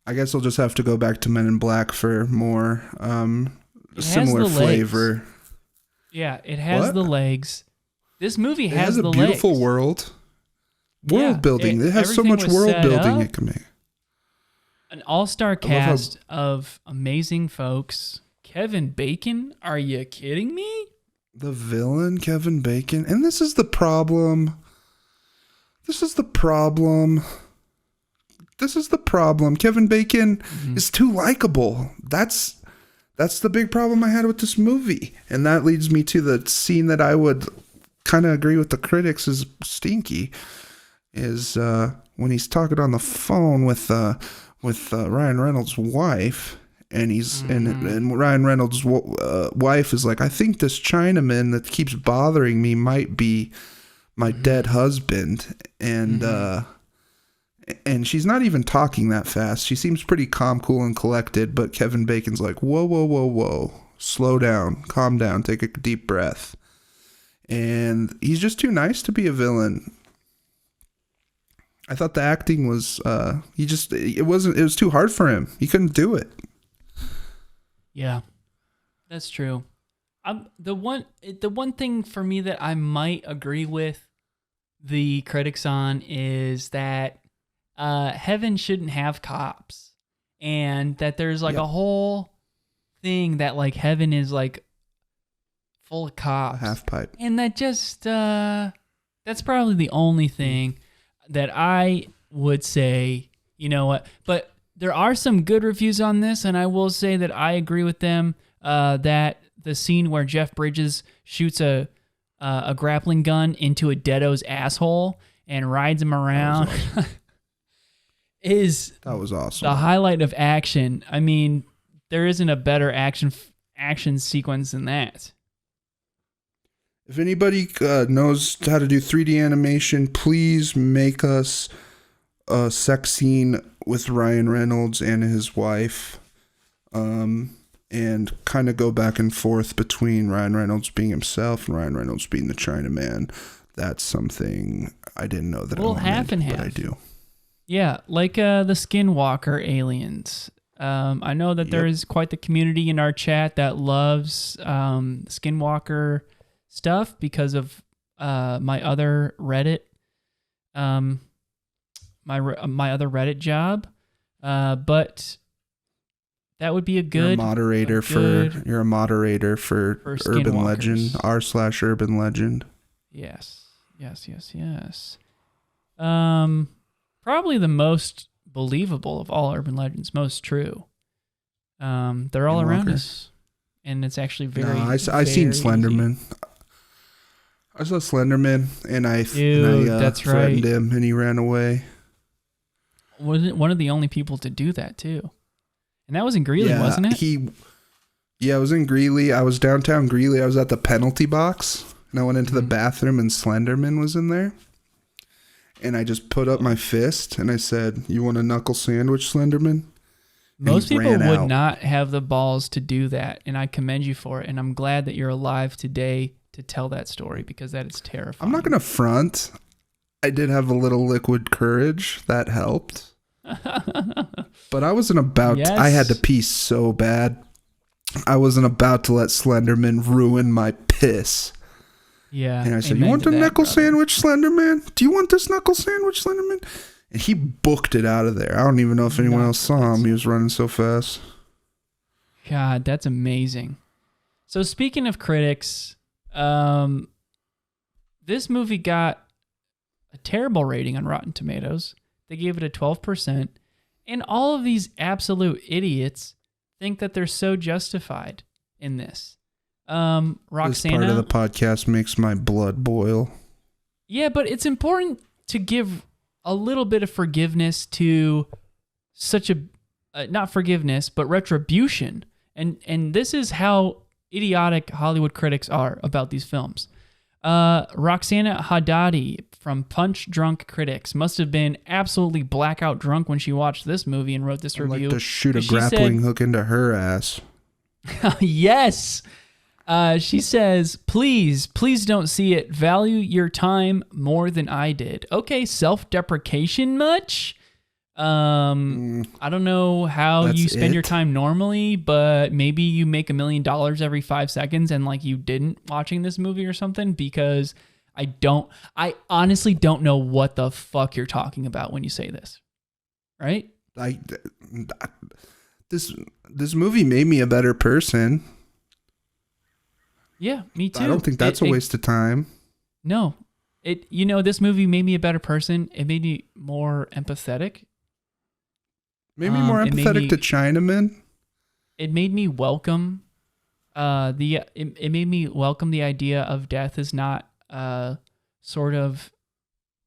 I guess I'll just have to go back to Men in Black for more similar flavor. Legs. Yeah, it has the legs. This movie has the legs. It has a beautiful world. World building. It has so much world building it can make. An all-star cast of amazing folks. Kevin Bacon? Are you kidding me? The villain, Kevin Bacon. And this is the problem. Kevin Bacon is too likable. That's the big problem I had with this movie. And that leads me to the scene that I would kind of agree with the critics is stinky. Is when he's talking on the phone with Ryan Reynolds' wife. And and Ryan Reynolds' wife is like, "I think this Chinaman that keeps bothering me might be my dead husband." And and she's not even talking that fast. She seems pretty calm, cool, and collected. But Kevin Bacon's like, "Whoa, whoa, whoa, whoa. Slow down. Calm down. Take a deep breath." And he's just too nice to be a villain. I thought the acting was, it was too hard for him. He couldn't do it. Yeah, that's true. The one thing for me that I might agree with the critics on is that heaven shouldn't have cops, and that there's like a whole thing that like heaven is like full of cops, a half pipe, and that just that's probably the only thing that I would say. You know what, but. There are some good reviews on this, and I will say that I agree with them that the scene where Jeff Bridges shoots a grappling gun into a deado's asshole and rides him around that was awesome. The highlight of action. I mean, there isn't a better action sequence than that. If anybody knows how to do 3D animation, please make us a sex scene with Ryan Reynolds and his wife, and kind of go back and forth between Ryan Reynolds being himself and Ryan Reynolds being the Chinaman. That's something I didn't know that I wanted, half and half. But I do. Yeah, like the Skinwalker aliens. I know that there is quite the community in our chat that loves Skinwalker stuff because of my other Reddit. My other Reddit job, but that would be a good you're a moderator for Urban Legend, r/Urban Legend. Yes. Probably the most believable of all urban legends, most true. They're all around us, and it's actually very. No, I seen Slenderman. I saw Slenderman, and I threatened him, and he ran away. Was one of the only people to do that too, and that was in Greeley, wasn't it? It was in Greeley. I was downtown Greeley. I was at the penalty box, and I went into the bathroom, and Slenderman was in there. And I just put up my fist, and I said, "You want a knuckle sandwich, Slenderman?" Most people would not have the balls to do that, and I commend you for it. And I'm glad that you're alive today to tell that story, because that is terrifying. I'm not gonna front. I did have a little liquid courage that helped. But I wasn't about Yes. I had to pee so bad. I wasn't about to let Slenderman ruin my piss. Yeah. And I said, amen "You want to the that, knuckle brother. sandwich, Slenderman? Do you want this knuckle sandwich, Slenderman?" And he booked it out of there. I don't even know if anyone else saw him. He was running so fast. God, that's amazing. So speaking of critics, this movie got a terrible rating on Rotten Tomatoes. They gave it a 12%. And all of these absolute idiots think that they're so justified in this. Roxana. This part of the podcast makes my blood boil. Yeah, but it's important to give a little bit of forgiveness to such a not forgiveness, but retribution. And this is how idiotic Hollywood critics are about these films. Roxana Haddadi from Punch Drunk Critics must have been absolutely blackout drunk when she watched this movie and wrote this I'd review. like to shoot a She grappling said- hook into her ass. Yes. She says, please don't see it. Value your time more than I did. Okay, self-deprecation much? I don't know how That's you spend your it? time normally, but maybe you make $1 million every 5 seconds and like you didn't watching this movie or something, because I honestly don't know what the fuck you're talking about when you say this. Right? This movie made me a better person. Yeah, me too. I don't think that's a waste of time. No. This movie made me a better person. It made me more empathetic. Made me more it made empathetic me- to Chinamen. It made me welcome it made me welcome the idea of death as not sort of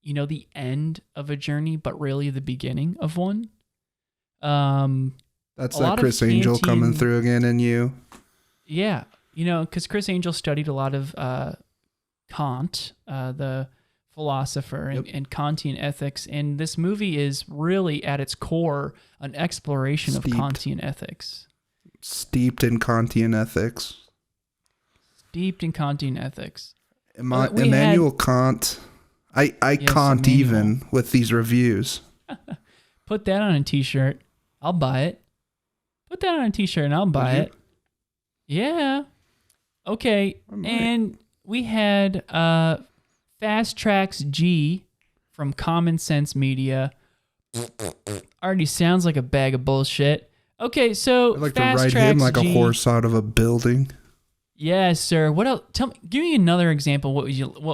the end of a journey, but really the beginning of one. That's a that lot of Chris Angel coming Kantian- through again in you. Yeah, because Chris Angel studied a lot of Kant, the philosopher, and Kantian ethics, and this movie is really at its core an exploration Steeped. of Kantian ethics. Steeped in Kantian ethics. Steeped in Kantian ethics. We Immanuel Kant. I Yes, can't Immanuel. even with these reviews. Put that on a t-shirt. I'll buy it. Put that on a t-shirt and I'll buy you? it. Yeah. Okay. I might. And we had Fast Tracks G from Common Sense Media. Already sounds like a bag of bullshit. Okay, so I'd like to Fast ride Tracks him like G, a horse out of a building. Yes, sir. What else? Give me another example. What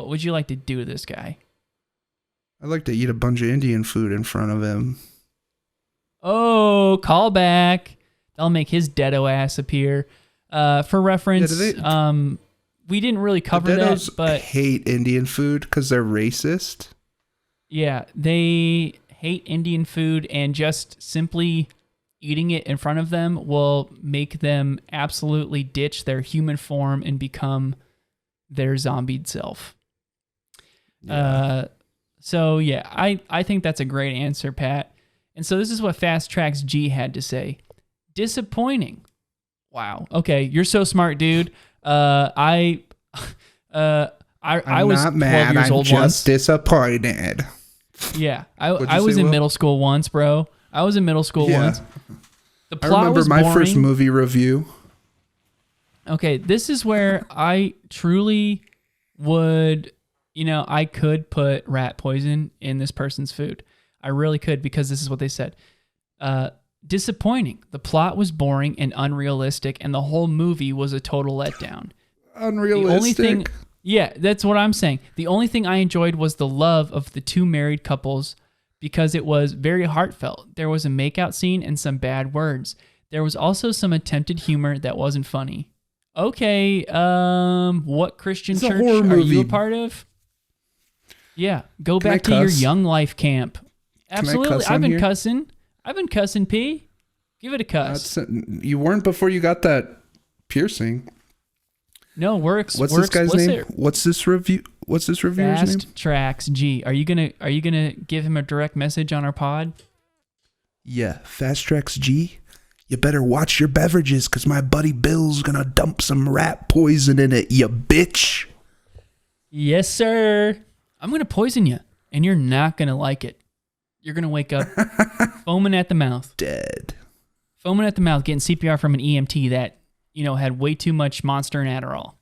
would you like to do to this guy? I'd like to eat a bunch of Indian food in front of him. Oh, callback. That'll make his deado ass appear. For reference, we didn't really cover The that, Deados but hate Indian food because they're racist. yeah, they hate Indian food, and just simply eating it in front of them will make them absolutely ditch their human form and become their zombied self. So yeah, I think that's a great answer, Pat. And so this is what Fast Tracks G had to say. Disappointing. Wow. Okay, you're so smart, dude. I was not 12 mad. years I'm old just once. disappointed. Yeah, What'd you I was say, in Will? middle school once, bro. I was in middle school Yeah. once. The I plot remember was my boring. first movie review. Okay, this is where I truly would, I could put rat poison in this person's food. I really could, because this is what they said. Disappointing. The plot was boring and unrealistic, and the whole movie was a total letdown. Unrealistic. The only thing, yeah, that's what I'm saying. The only thing I enjoyed was the love of the two married couples, because it was very heartfelt. There was a makeout scene and some bad words. There was also some attempted humor that wasn't funny. Okay, what Christian It's a church horror are you a movie. part of? Yeah, go Can I back to your cuss? Young Life camp. Absolutely, cuss I've on been here? cussing. I've been cussing, P. Give it a cuss. You weren't before you got that piercing. No, we're What's this guy's name? explicit. What's this reviewer's name? Fast Tracks G. Are you gonna give him a direct message on our pod? Yeah, Fast Tracks G. You better watch your beverages, because my buddy Bill's gonna dump some rat poison in it, you bitch. Yes, sir. I'm gonna poison you. and you're not going to like it. You're going to wake up foaming at the mouth. Dead. Foaming at the mouth, getting CPR from an EMT that, had way too much Monster and Adderall.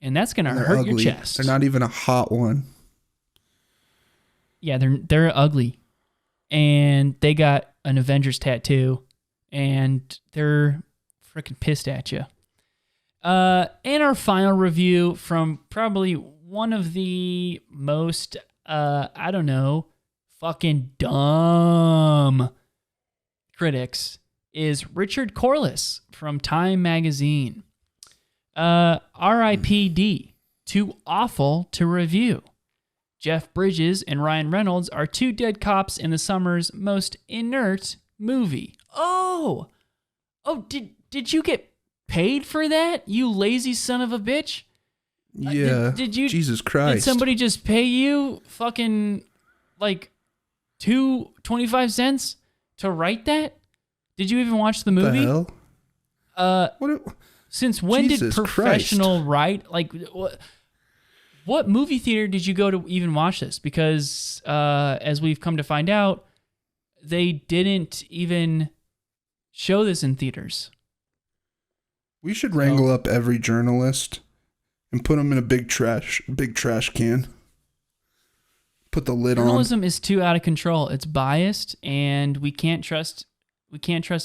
And that's going to hurt ugly. your chest. They're not even a hot one. Yeah, they're ugly. And they got an Avengers tattoo. And they're freaking pissed at you. And our final review from probably one of the most, fucking dumb critics is Richard Corliss from Time Magazine. R.I.P.D. Too awful to review. Jeff Bridges and Ryan Reynolds are two dead cops in the summer's most inert movie. Oh, did you get paid for that, you lazy son of a bitch? Yeah. Did you? Jesus Christ. Did somebody just pay you fucking like $2.25 to write that? Did you even watch the movie? The hell? Since when Jesus did professional write? Like, what movie theater did you go to even watch this? Because as we've come to find out, they didn't even show this in theaters. We should wrangle up every journalist and put them in a big trash can. Put the lid on. Journalism is too out of control. It's biased, and we can't trust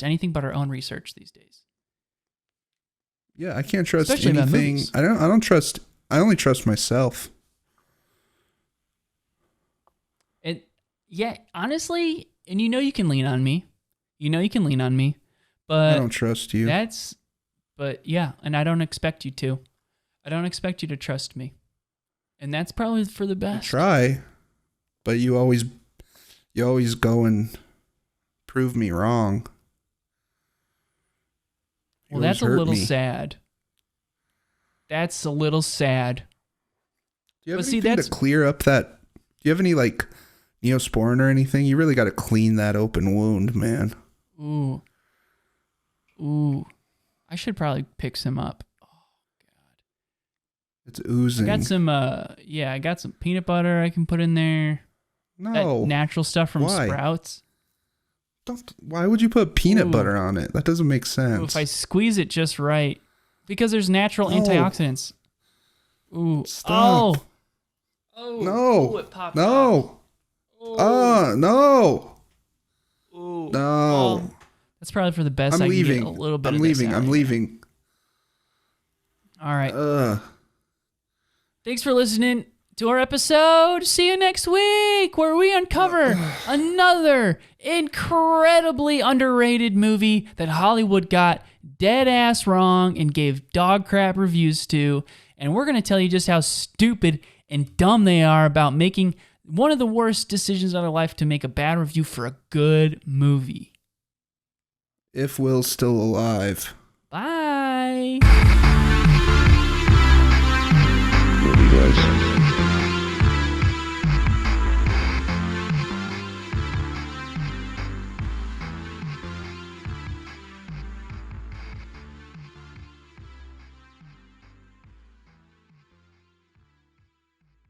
anything but our own research these days. Yeah, I can't trust Especially about anything. movies. I only trust myself. And yeah, honestly, and you can lean on me. But I don't trust you. But yeah, and I don't expect you to. I don't expect you to trust me. And that's probably for the best. I try, but you always go and prove me wrong. Well, that's a little sad. That's a little sad. Do you have But anything to clear up that? Do you have any like Neosporin or anything? You really got to clean that open wound, man. Ooh. I should probably pick some up. Oh God. It's oozing. I got some peanut butter I can put in there. No. That natural stuff from Sprouts. Why would you put peanut butter on it? That doesn't make sense. Ooh, if I squeeze it just right. Because there's natural antioxidants. Ooh. Stop. Oh. No. Ooh, it popped no. off. No. Ooh. No. Well, that's probably for the best. I'm leaving. Get a little bit I'm of leaving. this I'm out. leaving. All right. Thanks for listening to our episode. See you next week, where we uncover another incredibly underrated movie that Hollywood got dead ass wrong and gave dog crap reviews to. And we're going to tell you just how stupid and dumb they are about making one of the worst decisions of their life to make a bad review for a good movie. If Will's still alive.